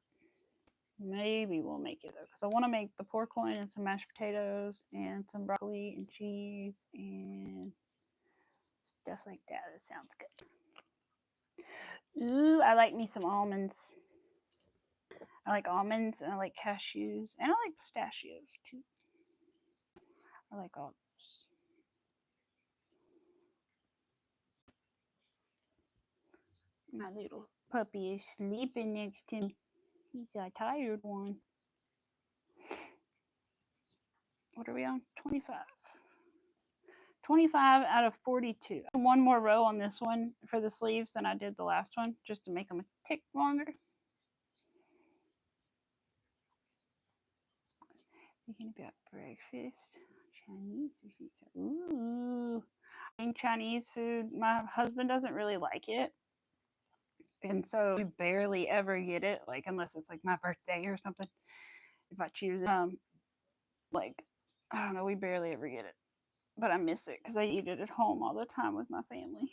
Maybe we'll make it though, because I want to make the pork loin and some mashed potatoes and some broccoli and cheese and stuff like that. That sounds good. Ooh, I like me some almonds. I like almonds and I like cashews and I like pistachios too. I like all those. My little puppy is sleeping next to me. He's a tired one. What are we on? 25. 25 out of 42. One more row on this one for the sleeves than I did the last one, just to make them a tick longer. Thinking about breakfast. Chinese. Ooh. Chinese food. My husband doesn't really like it. And so we barely ever get it, like unless it's like my birthday or something. If I choose it. Like, I don't know, we barely ever get it. But I miss it because I eat it at home all the time with my family.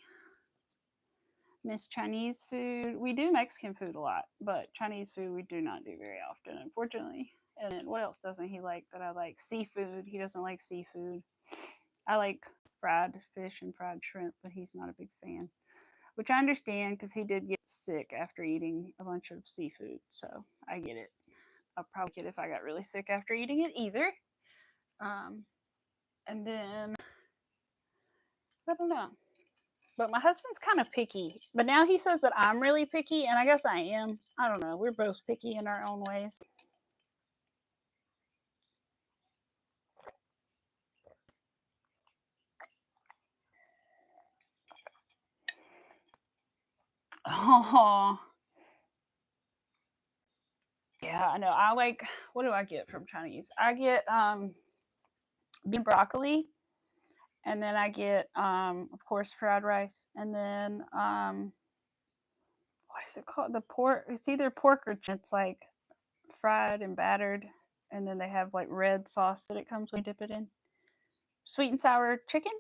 Miss Chinese food. We do Mexican food a lot, but Chinese food we do not do very often, unfortunately. And then what else doesn't he like that I like? Seafood. He doesn't like seafood. I like fried fish and fried shrimp, but he's not a big fan. Which I understand because he did get sick after eating a bunch of seafood. So I get it. I'll probably get it if I got really sick after eating it either. And then I don't know. But my husband's kind of picky. But now he says that I'm really picky, and I guess I am. I don't know. We're both picky in our own ways. Oh, yeah, I know. I like, what do I get from Chinese? I get bean broccoli, and then I get, of course, fried rice, and then what is it called? The pork. It's either pork or it's like fried and battered, and then they have like red sauce that it comes when you dip it in. Sweet and sour chicken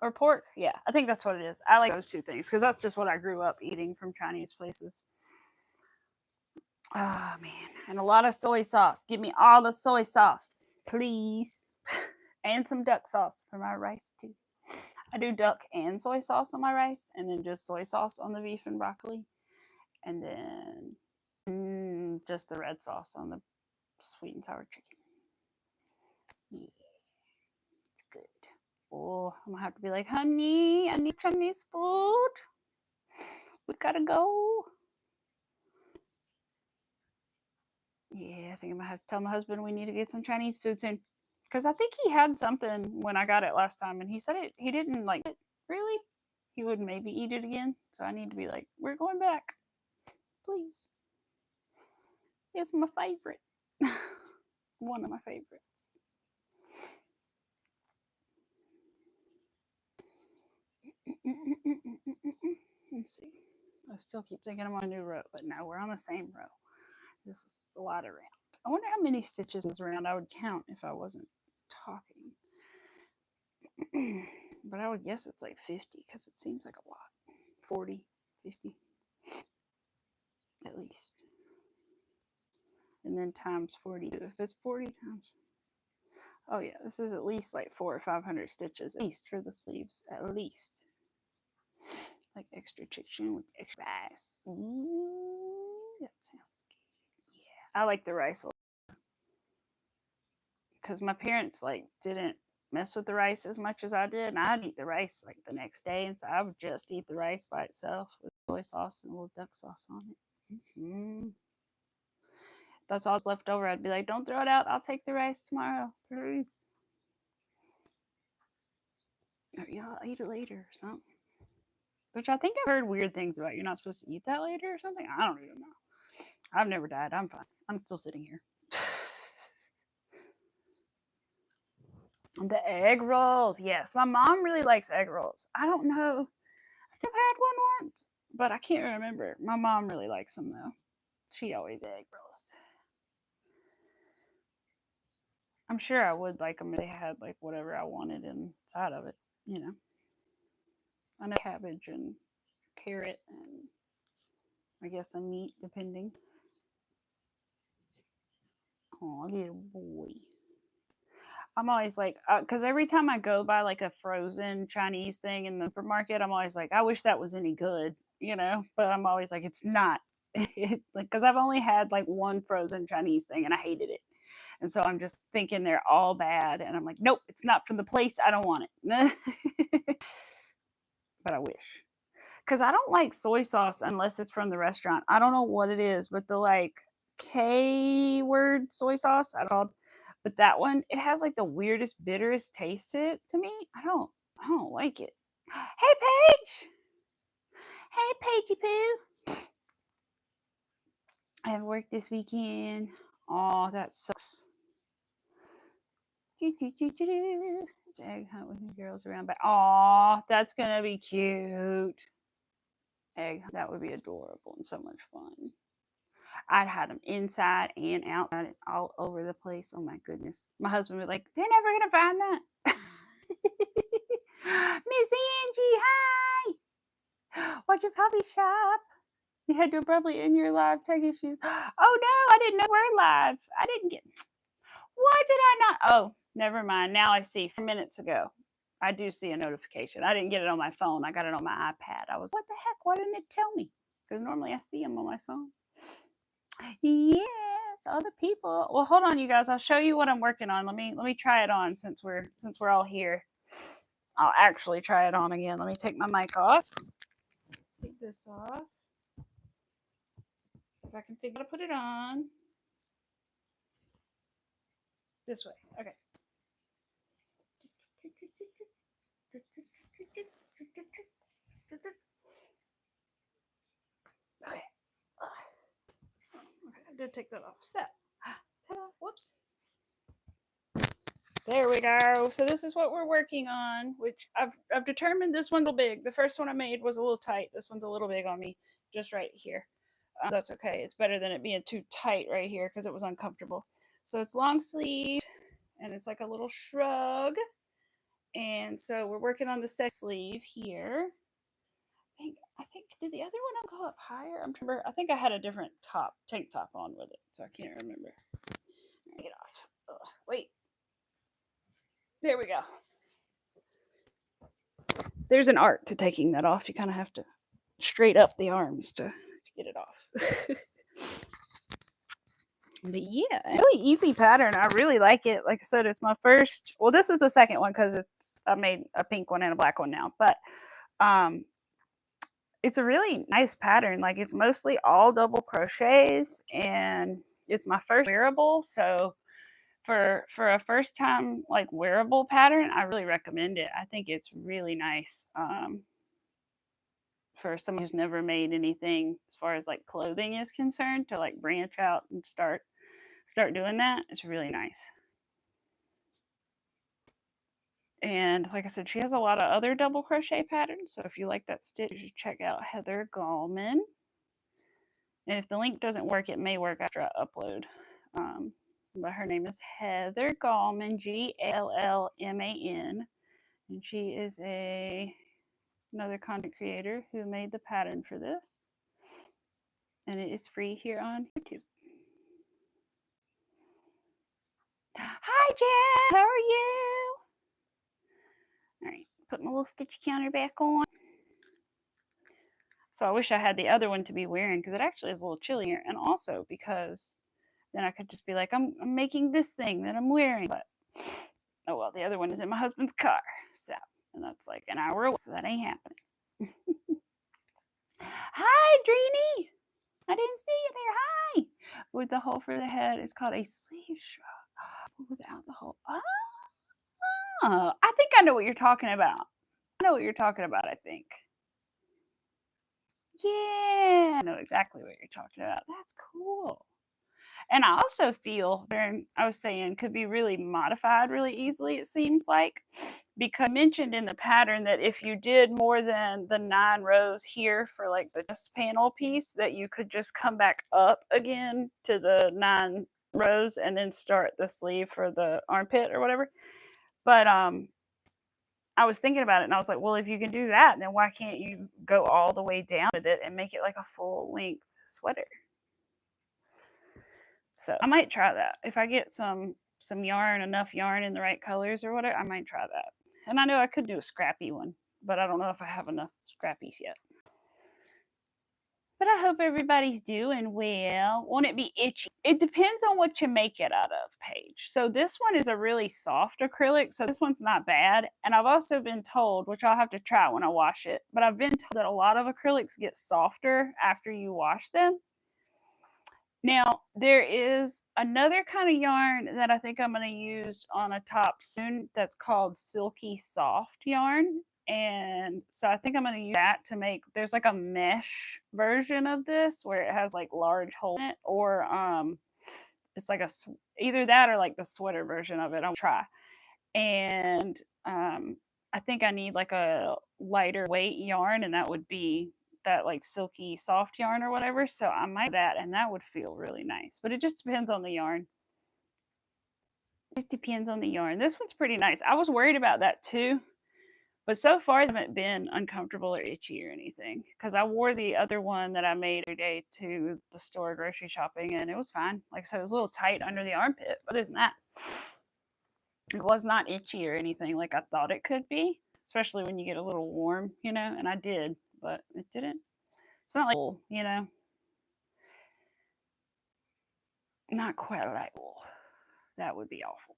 or pork. Yeah, I think that's what it is. I like those two things because that's just what I grew up eating from Chinese places. Oh man, and a lot of soy sauce. Give me all the soy sauce, please, and some duck sauce for my rice too. I do duck and soy sauce on my rice, and then just soy sauce on the beef and broccoli, and then just the red sauce on the sweet and sour chicken. Yeah, it's good. Oh, I'm gonna have to be like, honey, I need Chinese food. We gotta go. Yeah, I think I'm gonna have to tell my husband we need to get some Chinese food soon. Because I think he had something when I got it last time, and he said he didn't like it. Really? He would maybe eat it again. So I need to be like, we're going back. Please. It's my favorite. One of my favorites. Let's see. I still keep thinking I'm on a new row, but now we're on the same row. This is a lot around. I wonder how many stitches is around. I would count if I wasn't talking. But I would guess it's like 50 because it seems like a lot. 40, 50 at least. And then times 40. If it's 40 times. Oh yeah, this is at least like 400 or 500 stitches, at least for the sleeves, at least. Like extra chicken with extra rice. Ooh, that sounds good. Yeah, I like the rice a lot because my parents like didn't mess with the rice as much as I did, and I'd eat the rice like the next day, and so I would just eat the rice by itself with soy sauce and a little duck sauce on it. Mm-hmm. That's all that's left over. I'd be like, "Don't throw it out. I'll take the rice tomorrow, please." Or yeah, I'll eat it later or something. Which I think I've heard weird things about. You're not supposed to eat that later or something. I don't even know. I've never died. I'm fine. I'm still sitting here. The egg rolls. Yes, my mom really likes egg rolls. I don't know. I think I've had one once, but I can't remember. My mom really likes them though. She always egg rolls. I'm sure I would like them if they had like whatever I wanted inside of it. You know, I know cabbage and carrot and I guess a meat depending. Oh, little boy. I'm always like, because every time I go by like a frozen Chinese thing in the supermarket, I'm always like, I wish that was any good, you know? But I'm always like, it's not. Like, because I've only had like one frozen Chinese thing and I hated it. And so I'm just thinking they're all bad. And I'm like, nope, it's not from the place. I don't want it. But I wish. Because I don't like soy sauce unless it's from the restaurant. I don't know what it is, but the like K word soy sauce, I don't know. But that one, it has like the weirdest, bitterest taste to me. I don't like it. Hey Paige! Hey Paigey Poo! I have work this weekend. Oh, that sucks. It's egg hunt with the girls around, but oh, that's gonna be cute. Egg, that would be adorable and so much fun. I'd had them inside and outside and all over the place. Oh my goodness. My husband would be like, they're never gonna find that. Miss Angie, hi. What's your coffee shop? You had to probably in your live tech issues. Oh no, I didn't know we're live. I didn't get. Why did I not? Oh, never mind. Now I see. 4 minutes ago, I do see a notification. I didn't get it on my phone. I got it on my iPad. I was, what the heck? Why didn't it tell me? Because normally I see them on my phone. Yes, other people. Well, hold on, you guys. I'll show you what I'm working on. Let me try it on since we're all here. I'll actually try it on again. Let me take my mic off. Take this off. See if I can figure out how to put it on. This way. Okay. Okay. I did take that off. So, ta-da, whoops. There we go. So this is what we're working on, which I've determined this one's a little big. The first one I made was a little tight. This one's a little big on me, just right here. That's okay. It's better than it being too tight right here because it was uncomfortable. So it's long sleeve and it's like a little shrug. And so we're working on the second sleeve here. I think did the other one go up higher? I think I had a different tank top on with it, so I can't remember. Get off. Ugh, wait. There we go. There's an art to taking that off. You kind of have to straight up the arms to get it off. But yeah, really easy pattern. I really like it. Like I said, it's my first. Well, this is the second one because I made a pink one and a black one now. But it's a really nice pattern. Like it's mostly all double crochets, and it's my first wearable. So for a first time like wearable pattern, I really recommend it. I think it's really nice. For someone who's never made anything as far as like clothing is concerned, to like branch out and start doing that, it's really nice. And like I said, she has a lot of other double crochet patterns, so if you like that stitch, you should check out Heather Gallman. And if the link doesn't work, it may work after I upload. But her name is Heather Gallman, Gallman, and she is another content creator who made the pattern for this, and it is free here on YouTube. Hi, Jen. How are you? All right, put my little stitch counter back on. So I wish I had the other one to be wearing because it actually is a little chillier, and also because then I could just be like, I'm making this thing that I'm wearing. But oh well, the other one is in my husband's car, so and that's like an hour away, so that ain't happening. Hi, Dreeny. I didn't see you there. Hi. With the hole for the head, it's called a sleeve shrug. Without the hole. Oh, I think I know what you're talking about. I know what you're talking about, I think. Yeah, I know exactly what you're talking about. That's cool. And I also feel, I was saying, could be really modified really easily, it seems like. Because I mentioned in the pattern that if you did more than the 9 rows here for like the chest panel piece, that you could just come back up again to the 9 rows and then start the sleeve for the armpit or whatever. But I was thinking about it and I was like, well, if you can do that, then why can't you go all the way down with it and make it like a full length sweater? So I might try that. If I get some yarn, enough yarn in the right colors or whatever, I might try that. And I know I could do a scrappy one, but I don't know if I have enough scrappies yet. But I hope everybody's doing well. Won't it be itchy? It depends on what you make it out of, Paige. So this one is a really soft acrylic, so this one's not bad. And I've also been told, which I'll have to try when I wash it, but I've been told that a lot of acrylics get softer after you wash them. Now, there is another kind of yarn that I think I'm going to use on a top soon that's called Silky Soft yarn. And so I think I'm going to use that to make, there's like a mesh version of this where it has like large holes in it, or it's like either that or like the sweater version of it. I'll try. And I think I need like a lighter weight yarn, and that would be that like silky soft yarn or whatever. So I might do that, and that would feel really nice. But it just depends on the yarn. It just depends on the yarn. This one's pretty nice. I was worried about that too, but so far I haven't been uncomfortable or itchy or anything, because I wore the other one that I made every day to the store grocery shopping, and it was fine. Like I said, it was a little tight under the armpit. But other than that, it was not itchy or anything like I thought it could be, especially when you get a little warm, and I did, but it didn't. It's not like wool, not quite like wool. That would be awful.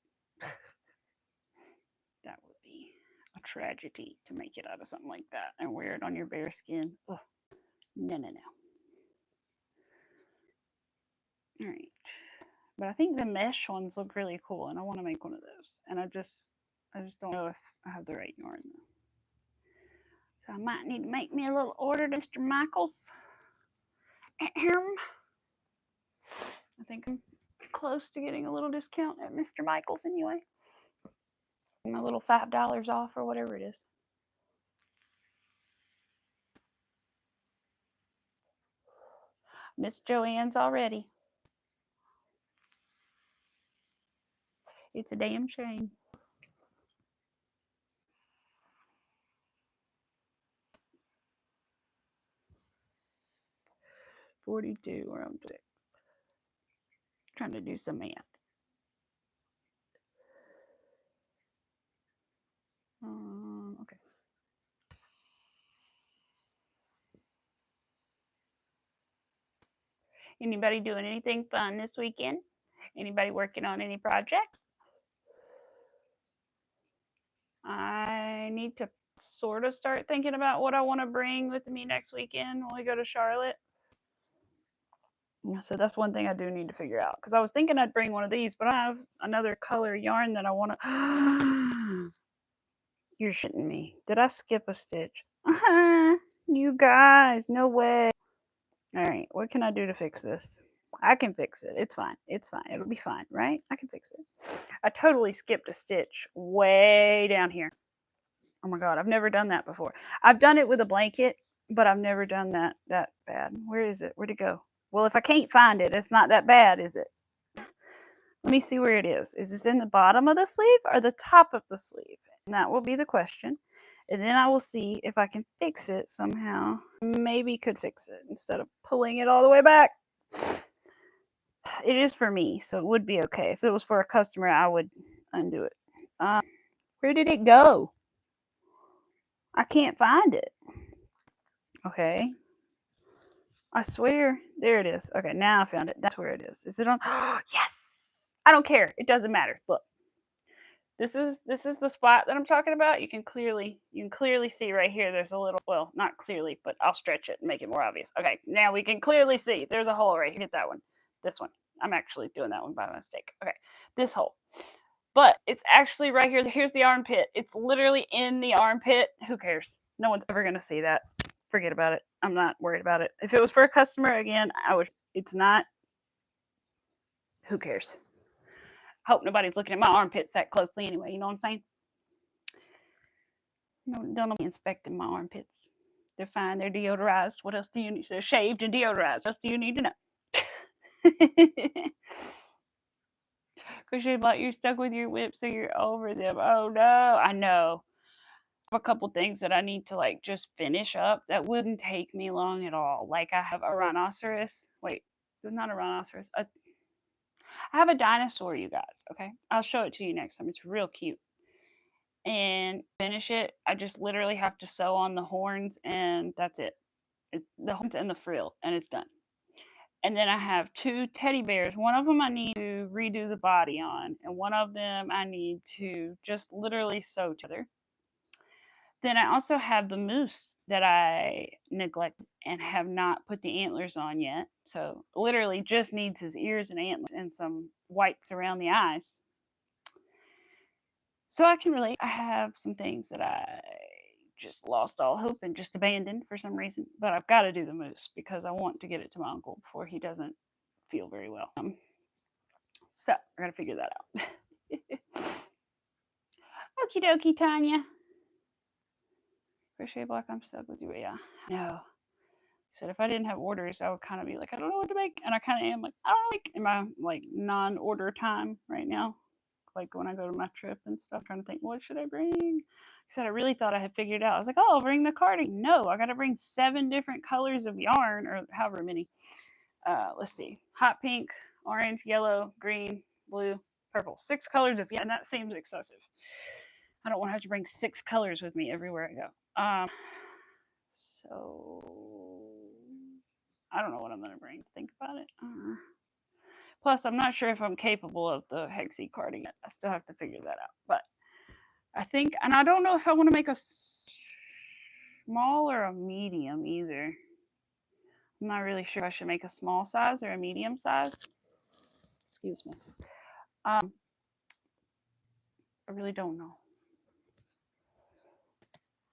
That would be a tragedy to make it out of something like that and wear it on your bare skin. Ugh. No, no, no. All right. But I think the mesh ones look really cool, and I want to make one of those. And I just don't know if I have the right yarn though. So I might need to make me a little order to Mr. Michaels. I think I'm close to getting a little discount at Mr. Michaels anyway. My little $5 off or whatever it is. Miss Joanne's already. It's a damn shame. $42 or I'm trying to do some math. Okay. Anybody doing anything fun this weekend? Anybody working on any projects? I need to sort of start thinking about what I want to bring with me next weekend when we go to Charlotte. So that's one thing I do need to figure out, because I was thinking I'd bring one of these, but I have another color yarn that I want to. You're shitting me. Did I skip a stitch? You guys, no way. All right, what can I do to fix this? I can fix it. It's fine. It's fine. It'll be fine, right? I can fix it. I totally skipped a stitch way down here. Oh my God, I've never done that before. I've done it with a blanket, but I've never done that bad. Where is it? Where'd it go? Well, if I can't find it, it's not that bad, is it? Let me see where it is. Is this in the bottom of the sleeve or the top of the sleeve? And that will be the question. And then I will see if I can fix it somehow. Maybe could fix it instead of pulling it all the way back. It is for me, so it would be okay. If it was for a customer, I would undo it. Where did it go? I can't find it. Okay. I swear. There it is. Okay, now I found it. That's where it is. Is it on? Yes! I don't care. It doesn't matter. Look. This is the spot that I'm talking about. You can clearly see right here. There's a little, well, not clearly, but I'll stretch it and make it more obvious. Okay, now we can clearly see there's a hole right here. Get that one. This one. I'm actually doing that one by mistake. Okay, this hole. But it's actually right here. Here's the armpit. It's literally in the armpit. Who cares? No one's ever going to see that. Forget about it. I'm not worried about it. If it was for a customer, again, I would. It's not. Who cares? Hope nobody's looking at my armpits that closely anyway. You know what I'm saying? No, don't be inspecting my armpits. They're fine. They're deodorized. What else do you need? They're shaved and deodorized. What else do you need to know? Crochet Bot, you're stuck with your whip, so you're over them. Oh no, I know. I have a couple things that I need to like just finish up that wouldn't take me long at all. Like I have a rhinoceros. Wait, it's not a rhinoceros. I have a dinosaur, you guys. Okay, I'll show it to you next time. It's real cute. And finish it. I just literally have to sew on the horns, and that's it. the horns and the frill, and it's done. And then I have 2 teddy bears. One of them I need to redo the body on, and one of them I need to just literally sew together. Then I also have the moose that I neglected and have not put the antlers on yet. So literally just needs his ears and antlers and some whites around the eyes. So I can relate. I have some things that I just lost all hope and just abandoned for some reason. But I've got to do the moose because I want to get it to my uncle before he doesn't feel very well. So I got to figure that out. Okie dokie, Tanya. Crochet block, I'm stuck with you. Yeah, no. Said if I didn't have orders, I would kind of be like, I don't know what to make, and I kind of am like, I don't know, like in my like non-order time right now, like when I go to my trip and stuff, trying to think what should I bring. I said I really thought I had figured it out. I was like, oh, I'll bring the cardigan. No, I got to bring 7 different colors of yarn or however many. Let's see, hot pink, orange, yellow, green, blue, purple. 6 colors of yarn, and that seems excessive. I don't want to have to bring 6 colors with me everywhere I go. So I don't know what I'm going to bring. Think about it. Plus, I'm not sure if I'm capable of the hexy cardigan. I still have to figure that out. But I think, and I don't know if I want to make a small or a medium either. I'm not really sure if I should make a small size or a medium size. Excuse me. I really don't know.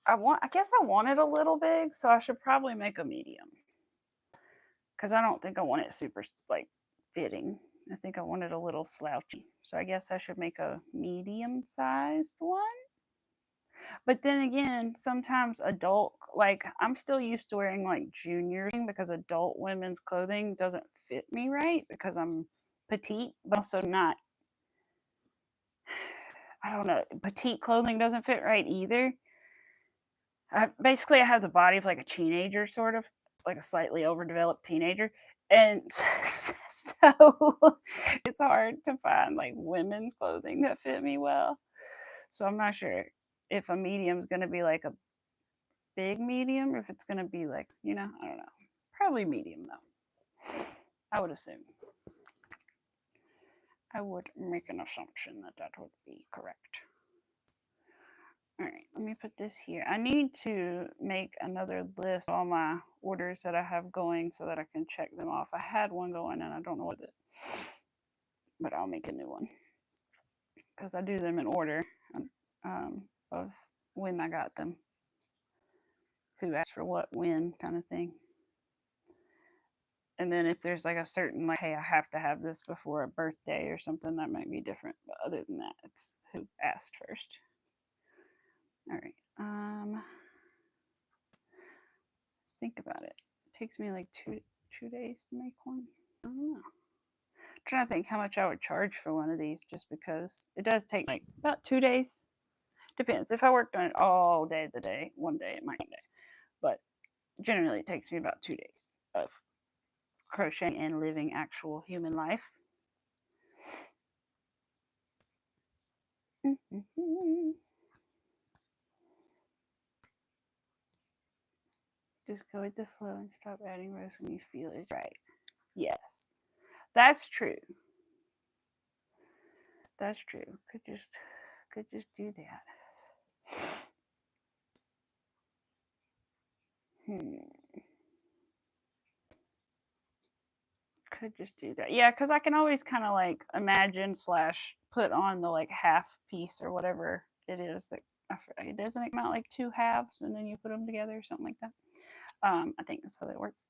I guess I want it a little big, so I should probably make a medium. Because I don't think I want it super like fitting. I think I want it a little slouchy. So I guess I should make a medium-sized one. But then again, sometimes adult, like I'm still used to wearing like junior because adult women's clothing doesn't fit me right because I'm petite, but also not. I don't know. Petite clothing doesn't fit right either. Basically, I have the body of like a teenager, sort of like a slightly overdeveloped teenager, and so it's hard to find like women's clothing that fit me well. So I'm not sure if a medium is going to be like a big medium or if it's going to be like, I don't know. Probably medium though. I would assume. I would make an assumption that that would be correct. All right, let me put this here. I need to make another list of all my orders that I have going so that I can check them off. I had one going and I don't know what it is, but I'll make a new one because I do them in order of when I got them, who asked for what, when, kind of thing. And then if there's like a certain, like, hey, I have to have this before a birthday or something, that might be different. But other than that, it's who asked first. All right. Think about it. It takes me like two days to make one. I don't know. I'm trying to think how much I would charge for one of these, just because it does take like about 2 days. Depends. If I worked on it all day the day, one day it might be. But generally, it takes me about 2 days of crocheting and living actual human life. Just go with the flow and stop adding rows when you feel it's right. Yes, that's true. That's true. Could just do that. Could just do that. Yeah, because I can always kind of like imagine / put on the like half piece or whatever it is that it doesn't come out like 2 halves and then you put them together or something like that. I think that's how that works.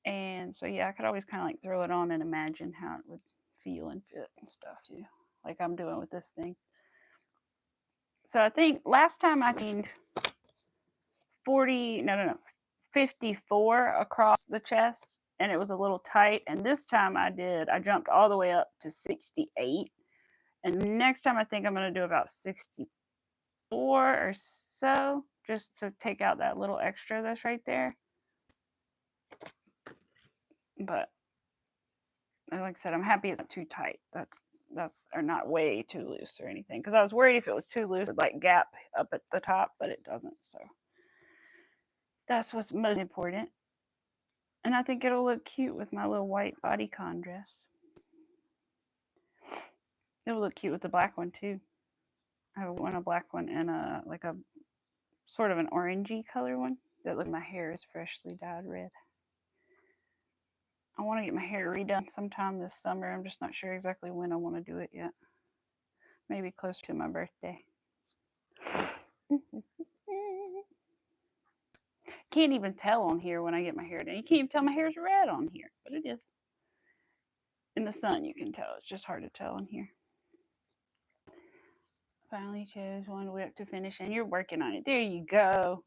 And so yeah, I could always kind of like throw it on and imagine how it would feel and fit and stuff too, like I'm doing with this thing. So I think last time I gained 54 across the chest, and it was a little tight. And this time I jumped all the way up to 68. And next time I think I'm going to do about 64 or so, just to take out that little extra that's right there. But like I said, I'm happy it's not too tight. That's or not way too loose or anything, because I was worried if it was too loose, it would like gap up at the top, but it doesn't. So that's what's most important. And I think it'll look cute with my little white bodycon dress. It'll look cute with the black one too. I have a black one and a sort of an orangey color one. That look, my hair is freshly dyed red. I want to get my hair redone sometime this summer. I'm just not sure exactly when I want to do it yet. Maybe closer to my birthday. Can't even tell on here when I get my hair done. You can't even tell my hair's red on here, but it is. In the sun, you can tell. It's just hard to tell on here. Finally chose one whip to finish, and you're working on it. There you go.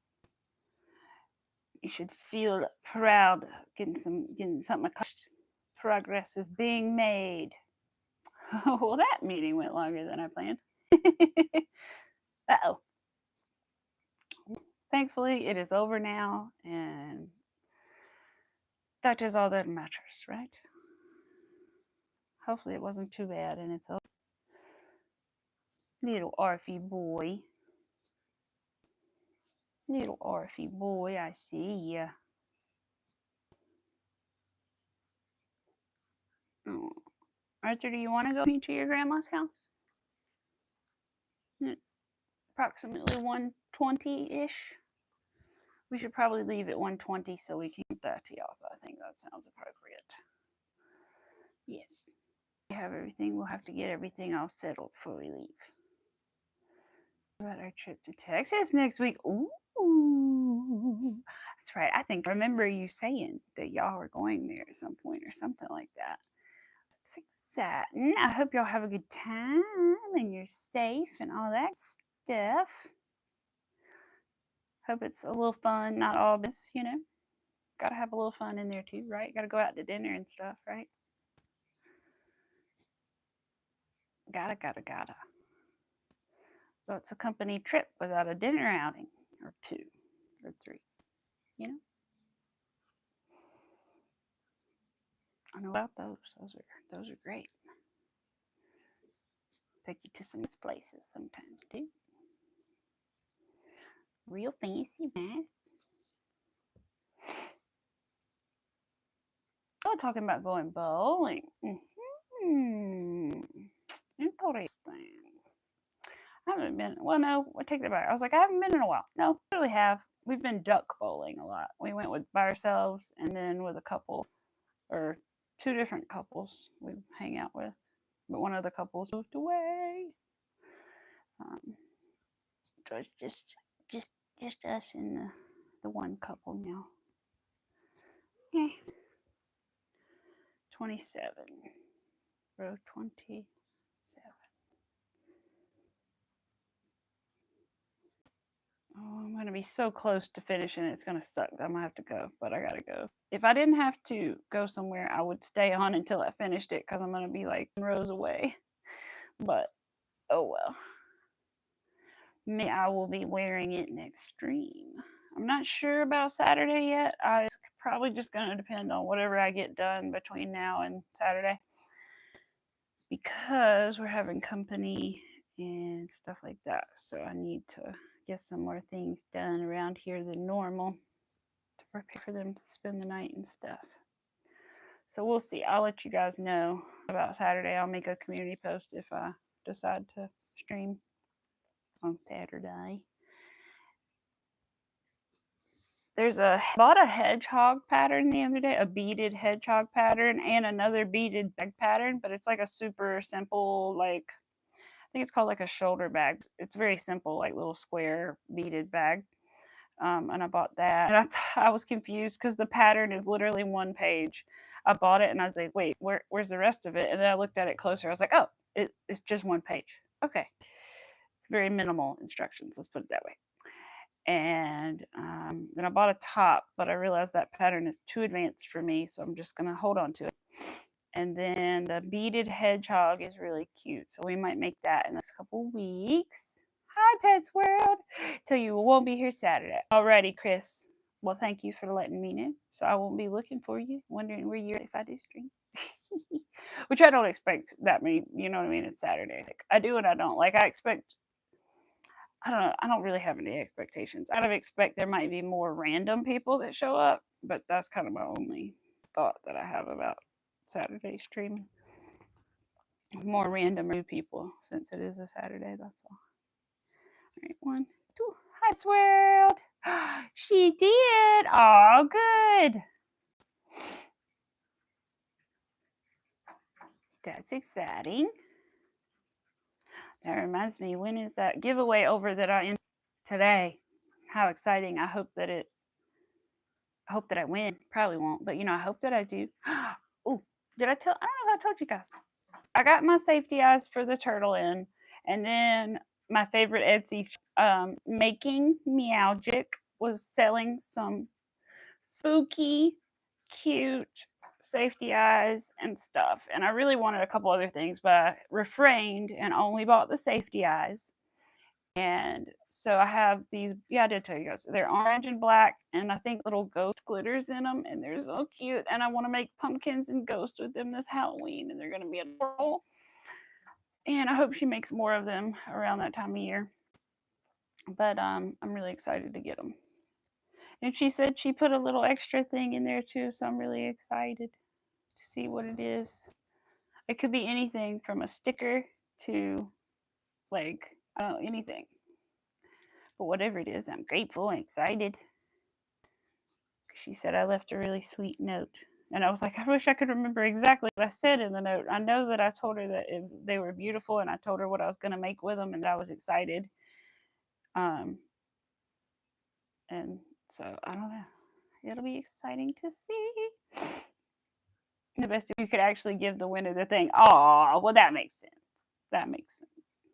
You should feel proud getting something accomplished. Progress is being made. Well, that meeting went longer than I planned. Uh-oh. Thankfully, it is over now, and that is all that matters, right? Hopefully it wasn't too bad, and it's over. Little Arfie boy. Little Arfie boy, I see ya. Oh. Arthur, do you want to go to your grandma's house? Approximately 1:20-ish. We should probably leave at 1:20 so we can get that tea off. I think that sounds appropriate. Yes. We have everything. We'll have to get everything all settled before we leave. About our trip to Texas next week. Ooh. That's right. I think I remember you saying that y'all were going there at some point or something like that. It's exciting. I hope y'all have a good time and you're safe and all that stuff. Hope it's a little fun, not all this, you know. Gotta have a little fun in there too, right? Gotta go out to dinner and stuff, right? Gotta. Well, it's a company trip without a dinner outing or 2 or 3, you know. I know about those. Those are great. Take you to some places sometimes too. Real fancy, nice. Oh, talking about going bowling. Interesting. I haven't been. Well, no, I take that back. I was like, I haven't been in a while. No, I really have. We've been duck bowling a lot. We went by ourselves and then with a couple or 2 different couples we hang out with. But one of the couples moved away. So it's just us and the one couple now. Yeah. 27. Row 27. Oh, I'm gonna be so close to finishing. It's gonna suck. I'm gonna have to go, but I gotta go. If I didn't have to go somewhere, I would stay on until I finished it because I'm gonna be like rows away. But oh well. Maybe I will be wearing it next stream. I'm not sure about Saturday yet. It's probably just gonna depend on whatever I get done between now and Saturday, because we're having company and stuff like that. So I need to get some more things done around here than normal to prepare for them to spend the night and stuff. So we'll see. I'll let you guys know about Saturday. I'll make a community post if I decide to stream on Saturday. Bought a hedgehog pattern the other day, a beaded hedgehog pattern and another beaded bag pattern, but it's like a super simple, like, I think it's called like a shoulder bag. It's very simple, like little square beaded bag. And I bought that. And I was confused because the pattern is literally 1 page. I bought it and I was like, wait, where's the rest of it? And then I looked at it closer. I was like, oh, it's just 1 page. Okay. It's very minimal instructions. Let's put it that way. And then I bought a top, but I realized that pattern is too advanced for me. So I'm just going to hold on to it. And then the beaded hedgehog is really cute. So we might make that in the next couple weeks. Hi, Pets World. Tell you, we won't be here Saturday. Alrighty, Chris. Well, thank you for letting me know. So I won't be looking for you, wondering where you're if I do stream. Which I don't expect that many, you know what I mean? It's Saturday. Like, I do and I don't. Like, I don't know. I don't really have any expectations. I don't expect there might be more random people that show up. But that's kind of my only thought that I have about Saturday streaming. More random new people since it is a Saturday. That's all. All right, 1, 2. Hi, Swirled. She did. Oh, good. That's exciting. That reminds me, when is that giveaway over that I ended today? How exciting. I hope that I win. Probably won't, but I hope that I do. Oh, I don't know if I told you guys. I got my safety eyes for the turtle in, and then my favorite Etsy Making Meowgic was selling some spooky, cute safety eyes and stuff. And I really wanted a couple other things, but I refrained and only bought the safety eyes. And so I have these, yeah, I did tell you guys, they're orange and black, and I think little ghost glitters in them, and they're so cute. And I want to make pumpkins and ghosts with them this Halloween, and they're going to be adorable. And I hope she makes more of them around that time of year. But I'm really excited to get them. And she said she put a little extra thing in there too, so I'm really excited to see what it is. It could be anything from a sticker to like, I don't know, anything. But whatever it is, I'm grateful and excited. She said I left a really sweet note. And I was like, I wish I could remember exactly what I said in the note. I know that I told her that they were beautiful, and I told her what I was going to make with them, and I was excited. And so I don't know. It'll be exciting to see. The best if you could actually give the winner the thing. Oh, well, that makes sense. That makes sense.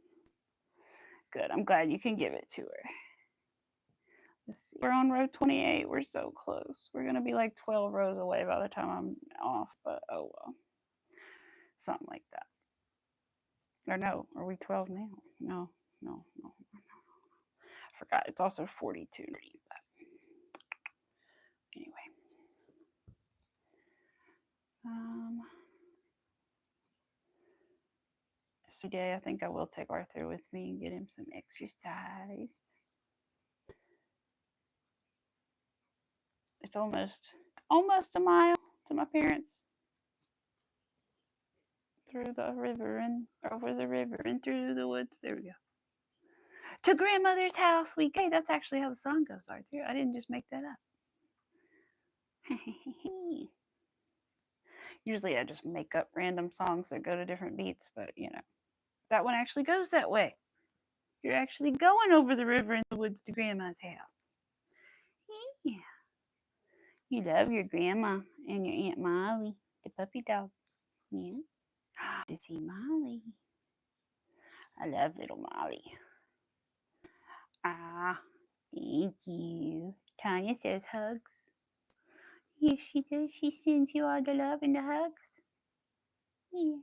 Good. I'm glad you can give it to her. Let's see. We're on row 28. We're so close. We're going to be like 12 rows away by the time I'm off, but oh well. Something like that. Or no, are we 12 now? No. I forgot. It's also 42. Anyway. Today I think I will take Arthur with me and get him some exercise. It's almost a mile to my parents. Through the river and over the river and through the woods. There we go. To grandmother's house we go. Hey, that's actually how the song goes, Arthur. I didn't just make that up. Usually I just make up random songs that go to different beats, but that one actually goes that way. You're actually going over the river and the woods to grandma's house. Yeah. You love your grandma and your Aunt Molly, the puppy dog. Yeah. To see Molly. I love little Molly. Ah, thank you. Tanya says hugs. Yes, she does. She sends you all the love and the hugs. Yes.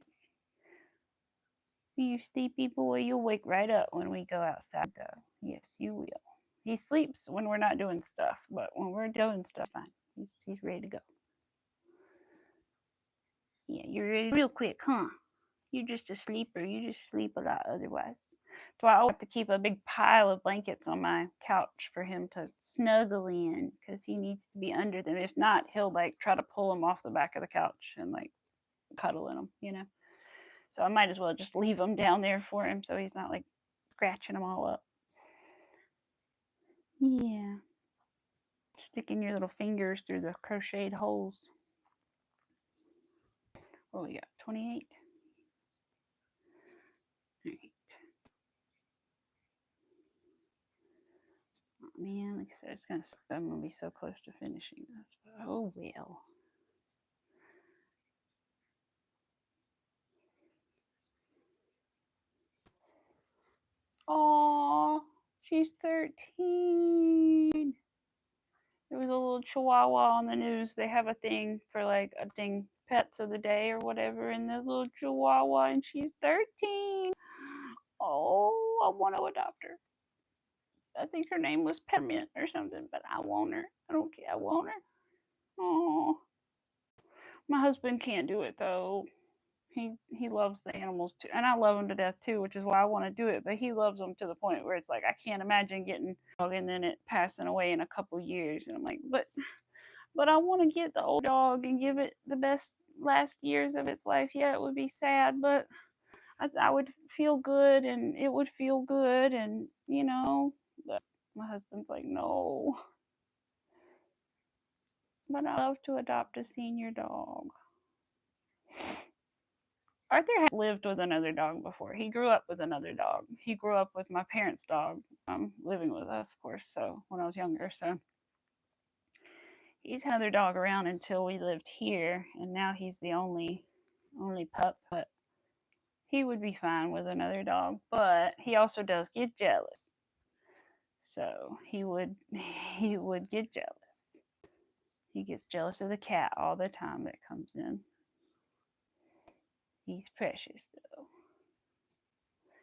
You sleepy boy, you'll wake right up when we go outside, though. Yes, you will. He sleeps when we're not doing stuff, but when we're doing stuff, fine. He's ready to go. Yeah, you're ready real quick, huh? You're just a sleeper. You just sleep a lot otherwise. So I always have to keep a big pile of blankets on my couch for him to snuggle in because he needs to be under them. If not, he'll like try to pull them off the back of the couch and like cuddle in them. So I might as well just leave them down there for him so he's not like scratching them all up. Yeah. Sticking your little fingers through the crocheted holes. What we got? 28. All right. Oh, man, like I said, I'm gonna be so close to finishing this, but oh well. Oh, she's 13. There was a little chihuahua on the news. They have a thing for like a thing pets of the day or whatever, and there's a little chihuahua, and she's 13. Oh, I want to adopt her. I think her name was Peppermint or something, but I want her. I don't care. I want her. Oh, my husband can't do it though. He loves the animals too, and I love them to death too, which is why I want to do it. But he loves them to the point where it's like I can't imagine getting a dog and then it passing away in a couple years. And I'm like, but But I want to get the old dog and give it the best last years of its life. Yeah, it would be sad, but I would feel good and it would feel good, and but my husband's like, no. But I love to adopt a senior dog. Arthur has lived with another dog before. He grew up with another dog. He grew up with my parents' dog, living with us, of course. So when I was younger, so he's had another dog around until we lived here, and now he's the only pup. But he would be fine with another dog. But he also does get jealous. So he would get jealous. He gets jealous of the cat all the time that comes in. He's precious though.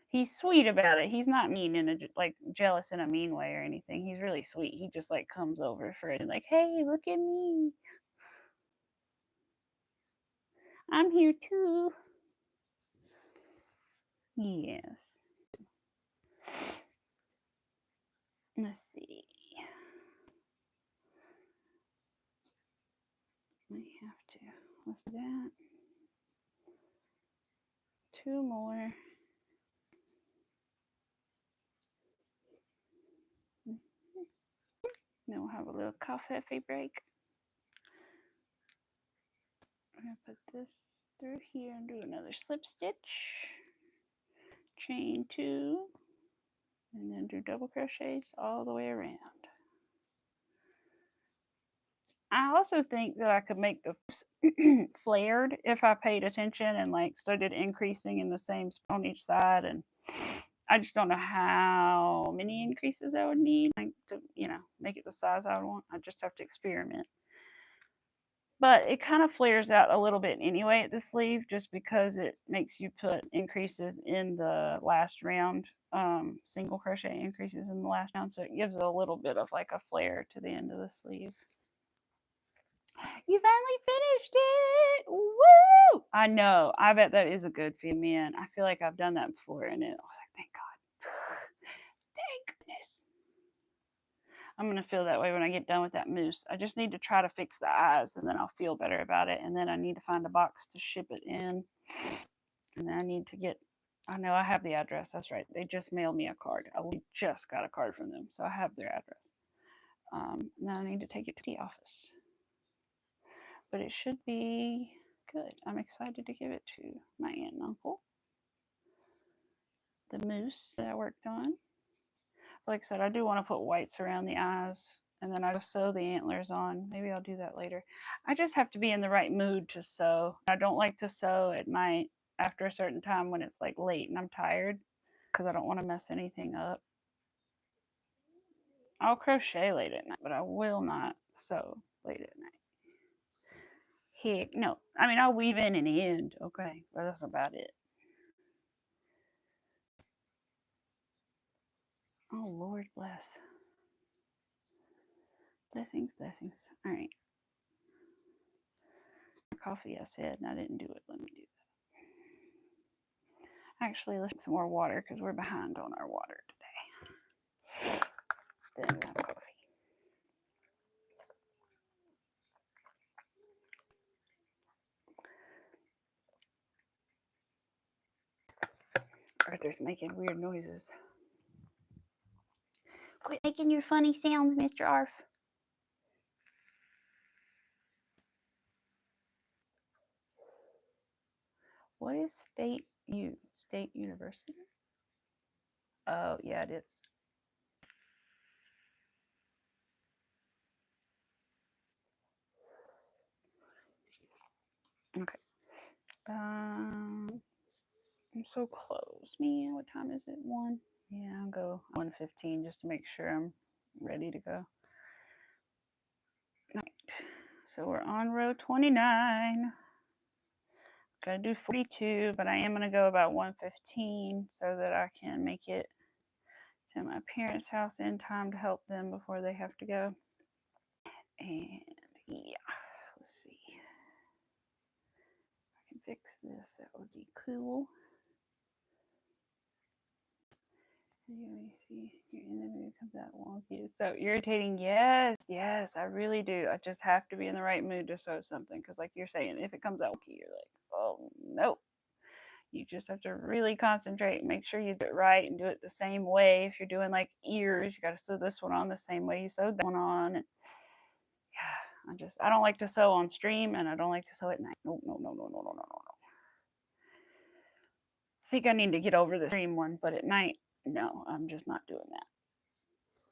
He's sweet about it. He's not mean in a jealous in a mean way or anything. He's really sweet. He just comes over for it and hey, look at me. I'm here too. Yes. Let's see. I have to. What's that? 2 more. Then we'll have a little coffee break. I'm going to put this through here and do another slip stitch. Chain 2. And then do double crochets all the way around. I also think that I could make the flared if I paid attention and started increasing in the same spot on each side. And I just don't know how many increases I would need to, make it the size I would want. I just have to experiment. But it kind of flares out a little bit anyway at the sleeve, just because it makes you put increases in the last round, single crochet increases in the last round. So it gives it a little bit of a flare to the end of the sleeve. You finally finished it! Woo! I know. I bet that is a good feeling, man. I feel like I've done that before, and I was like, thank God. Thank goodness. I'm going to feel that way when I get done with that mousse. I just need to try to fix the eyes, and then I'll feel better about it. And then I need to find a box to ship it in. And then I need to get, I know I have the address. That's right. They just mailed me a card. We just got a card from them, so I have their address. Now I need to take it to the office. But it should be good. I'm excited to give it to my aunt and uncle. The mousse that I worked on. Like I said, I do want to put whites around the eyes, and then I just sew the antlers on. Maybe I'll do that later. I just have to be in the right mood to sew. I don't like to sew at night after a certain time when it's late and I'm tired, because I don't want to mess anything up. I'll crochet late at night, but I will not sew late at night. Heck no. I mean, I'll weave in and end, okay, but that's about it. Oh, Lord bless. Blessings, blessings. All right. Coffee, I said, and I didn't do it. Let me do that. Actually, let's get some more water because we're behind on our water today. Then we'll have coffee. Arthur's making weird noises. Quit making your funny sounds, Mr. Arf. What is State University? Oh, yeah, it is. Okay. I'm so close. Man, what time is it? 1? Yeah, I'll go 1:15 just to make sure I'm ready to go. All right. So we're on row 29. Gotta do 42, but I am gonna go about 1:15 so that I can make it to my parents' house in time to help them before they have to go. And yeah, let's see. If I can fix this, that would be cool. You see, your enemy comes out wonky. It's so irritating. Yes, yes, I really do. I just have to be in the right mood to sew something because, like you're saying, if it comes out wonky, you're like, oh no. You just have to really concentrate and make sure you do it right and do it the same way. If you're doing like ears, you got to sew this one on the same way you sewed that one on. And yeah, I don't like to sew on stream and I don't like to sew at night. No, no, no, no, no, no, no, no, no. I think I need to get over the stream one, but at night, no, I'm just not doing that.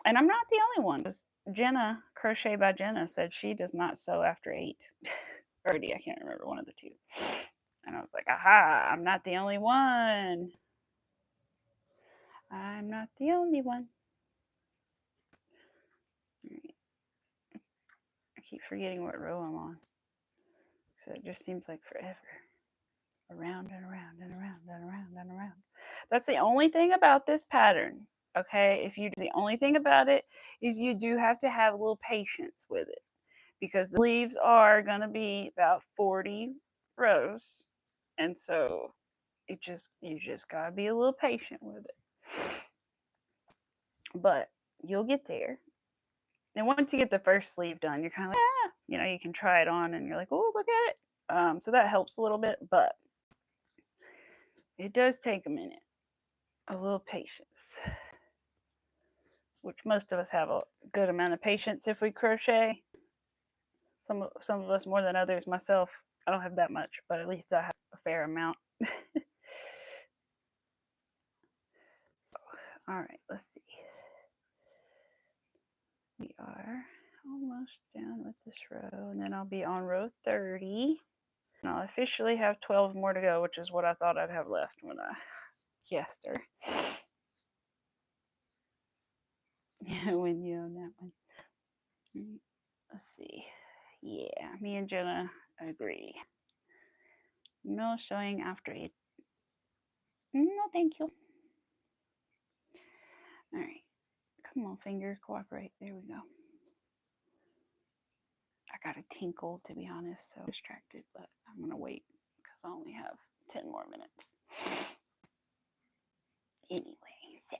And I'm not the only one. Because Jenna, Crochet by Jenna, said she does not sew after 8. Or 8, I can't remember, one of the two. And I was like, aha, I'm not the only one. I'm not the only one. I keep forgetting what row I'm on. So it just seems like forever. Around and around and around and around and around. That's the only thing about this pattern. Okay, the only thing about it is you do have to have a little patience with it because the sleeves are going to be about 40 rows. And so you just got to be a little patient with it. But you'll get there. And once you get the first sleeve done, you're kind of like, you can try it on and you're like, oh, look at it. So that helps a little bit, but it does take a minute, a little patience, which most of us have a good amount of patience if we crochet. Some of us more than others. Myself, I don't have that much, but at least I have a fair amount. So, all right, let's see. We are almost done with this row, and then I'll be on row 30. And I'll officially have 12 more to go, which is what I thought I'd have left when I guessed her. Yeah, when you own that one. Let's see. Yeah, me and Jenna agree. No sewing after 8. No, thank you. All right. Come on, finger, cooperate. There we go. I got a tinkle, to be honest, so distracted, but I'm going to wait because I only have 10 more minutes. Anyway, so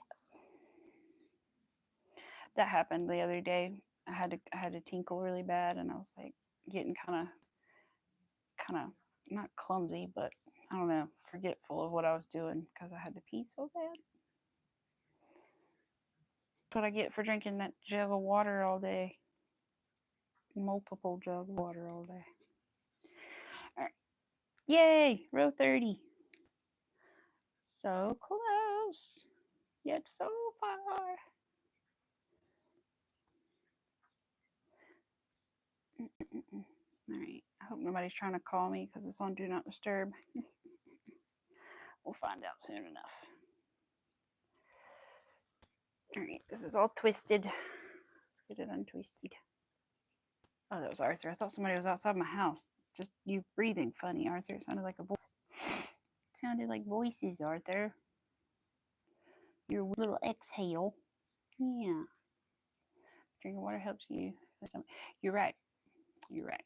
that happened the other day. I had to tinkle really bad, and I was like getting kind of not clumsy, but I don't know, forgetful of what I was doing because I had to pee so bad. That's what I get for drinking that jug of water all day. Multiple jug of water all day. All right. Yay, row 30. So close, yet so far. All right. I hope nobody's trying to call me because it's on Do Not Disturb. We'll find out soon enough. All right. This is all twisted. Let's get it untwisted. Oh, that was Arthur. I thought somebody was outside my house. Just you breathing funny, Arthur. It sounded like a voice. It sounded like voices, Arthur. Your little exhale. Yeah. Drinking water helps you. You're right. You're right.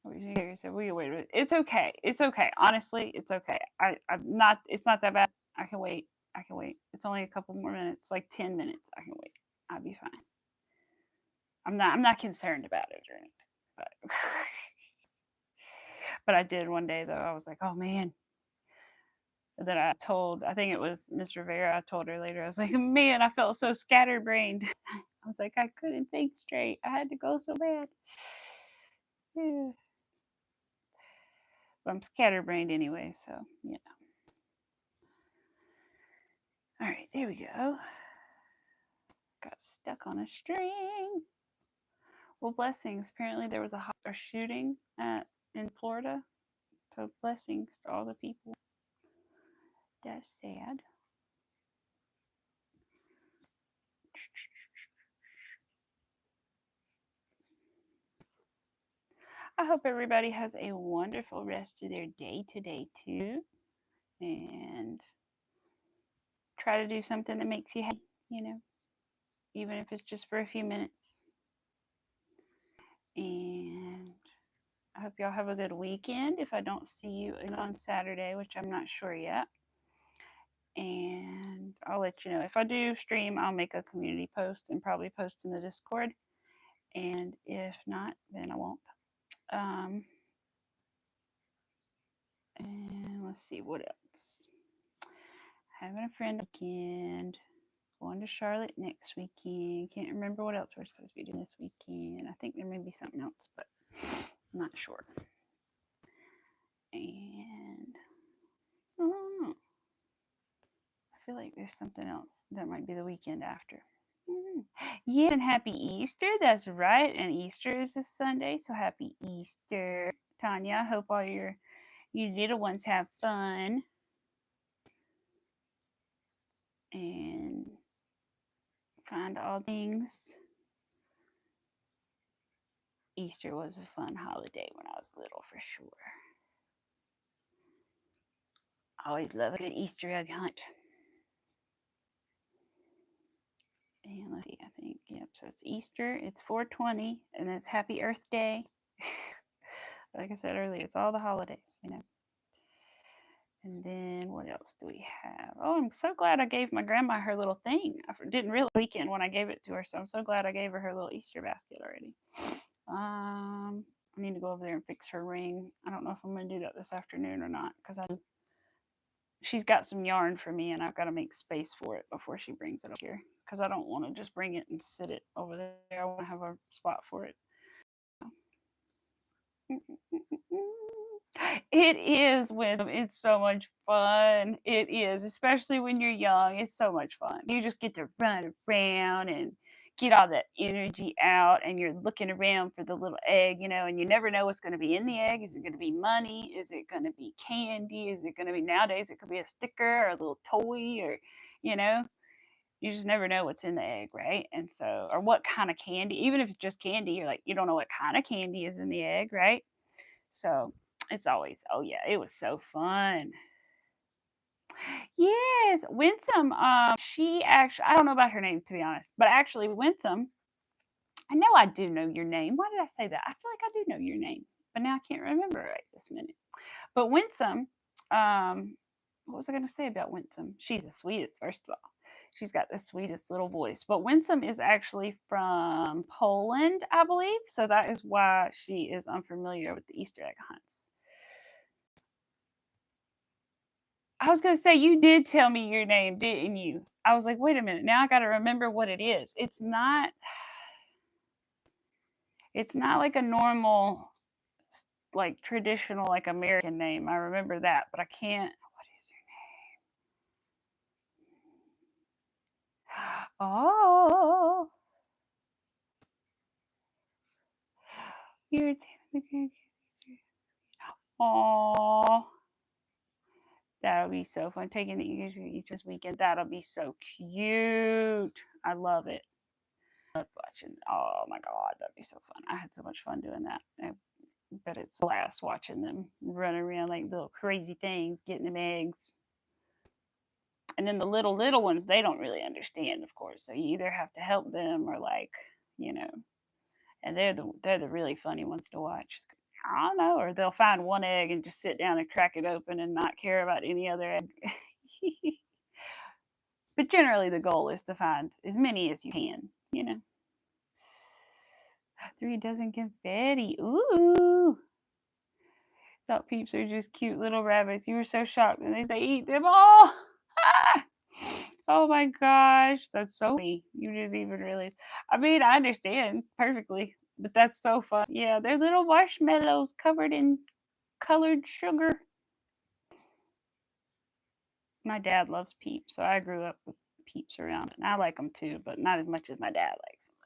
Wait. It's okay. It's okay. Honestly, it's okay. I'm not. It's not that bad. I can wait. It's only a couple more minutes, like 10 minutes. I can wait. I'll be fine. I'm not concerned about it or anything. But I did one day though. I was like, oh man. And then I think it was Miss Rivera. I told her later. I was like, man, I felt so scatterbrained. I was like, I couldn't think straight. I had to go so bad. Yeah. But I'm scatterbrained anyway, so you know. All right, there we go. Got stuck on a string. Well, blessings. Apparently there was a shooting in Florida. So blessings to all the people. That's sad. I hope everybody has a wonderful rest of their day today too. And try to do something that makes you happy, even if it's just for a few minutes. And I hope y'all have a good weekend. If I don't see you on Saturday, which I'm not sure yet, And I'll let you know. If I do stream, I'll make a community post and probably post in the Discord. And if not, then I won't. And let's see what else. Having a friend weekend. Going to Charlotte next weekend. Can't remember what else we're supposed to be doing this weekend. I think there may be something else, but I'm not sure. And I don't know. I feel like there's something else that might be the weekend after. Yeah, and happy Easter. That's right. And Easter is this Sunday, so happy Easter, Tanya. I hope all you little ones have fun. And find all things. Easter was a fun holiday when I was little, for sure. I always love a good Easter egg hunt. And let's see, I think, yep, so it's Easter, it's 4/20, and it's Happy Earth Day. Like I said earlier, it's all the holidays, you know. And then what else do we have? Oh, I'm so glad I gave my grandma her little thing. I didn't realize weekend when I gave it to her, so I'm so glad I gave her little Easter basket already. I need to go over there and fix her ring. I don't know if I'm going to do that this afternoon or not, because she's got some yarn for me, and I've got to make space for it before she brings it up here, because I don't want to just bring it and sit it over there. I want to have a spot for it. It is, when it's so much fun. It is, especially when you're young. It's so much fun. You just get to run around and get all that energy out, and you're looking around for the little egg, you know, and you never know what's going to be in the egg. Is it going to be money? Is it going to be candy? Is it going to be, nowadays it could be a sticker or a little toy, or, you know, you just never know what's in the egg, right? And so, or what kind of candy, even if it's just candy, you're like, you don't know what kind of candy is in the egg, right? So it's always, oh yeah, it was so fun. Yes, Winsome. She actually, I don't know about her name, to be honest, but actually, Winsome, I know I do know your name. Why did I say that? I feel like I do know your name, but now I can't remember right this minute. But Winsome, what was I going to say about Winsome? She's the sweetest, first of all. She's got the sweetest little voice. But Winsome is actually from Poland, I believe. So that is why she is unfamiliar with the Easter egg hunts. I was going to say, you did tell me your name, didn't you? I was like, wait a minute. Now I got to remember what it is. It's not like a normal, like traditional, like American name. I remember that, but I can't. What is your name? Oh, you're the Easter. Oh, that'll be so fun. Taking the Easter this weekend. That'll be so cute. I love it. I love watching. Oh my God, that'd be so fun. I had so much fun doing that. But it's a blast watching them run around like little crazy things, getting them eggs. And then the little ones, they don't really understand, of course. So you either have to help them or, like, you know, and they're the really funny ones to watch. I don't know, or they'll find one egg and just sit down and crack it open and not care about any other egg. But generally, the goal is to find as many as you can, you know. 3 dozen confetti. Ooh. Thought peeps are just cute little rabbits. You were so shocked when they eat them all. Oh my gosh, that's so funny. You didn't even realize. I mean, I understand perfectly, but that's so fun. Yeah, they're little marshmallows covered in colored sugar. My dad loves peeps, so I grew up with peeps around, and I like them too, but not as much as my dad likes them.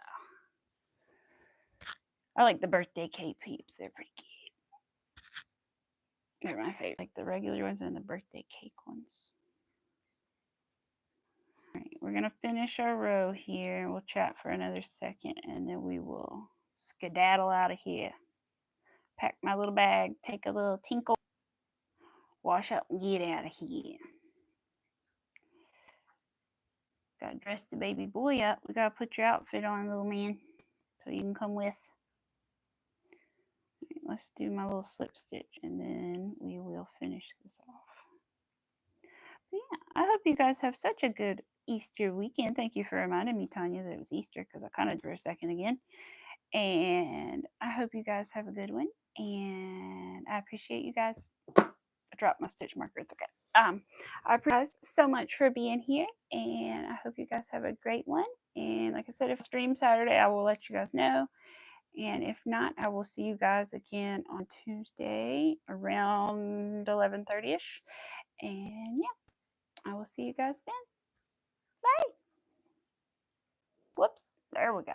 I like the birthday cake peeps. They're pretty cute. They're my favorite, like the regular ones and the birthday cake ones. All right, we're gonna finish our row here, and we'll chat for another second, and then we will skedaddle out of here. Pack my little bag, take a little tinkle, wash up, and get out of here. Gotta dress the baby boy up. We gotta put your outfit on, little man, so you can come with. Right, let's do my little slip stitch, and then we will finish this off. But yeah, I hope you guys have such a good Easter weekend. Thank you for reminding me, Tanya, that it was Easter because I kind of drew a second again. And I hope you guys have a good one. And I appreciate you guys. I dropped my stitch marker. It's okay. I appreciate you guys so much for being here. And I hope you guys have a great one. And like I said, if I stream Saturday, I will let you guys know. And if not, I will see you guys again on Tuesday around 11:30ish. And yeah, I will see you guys then. Bye. Whoops. There we go.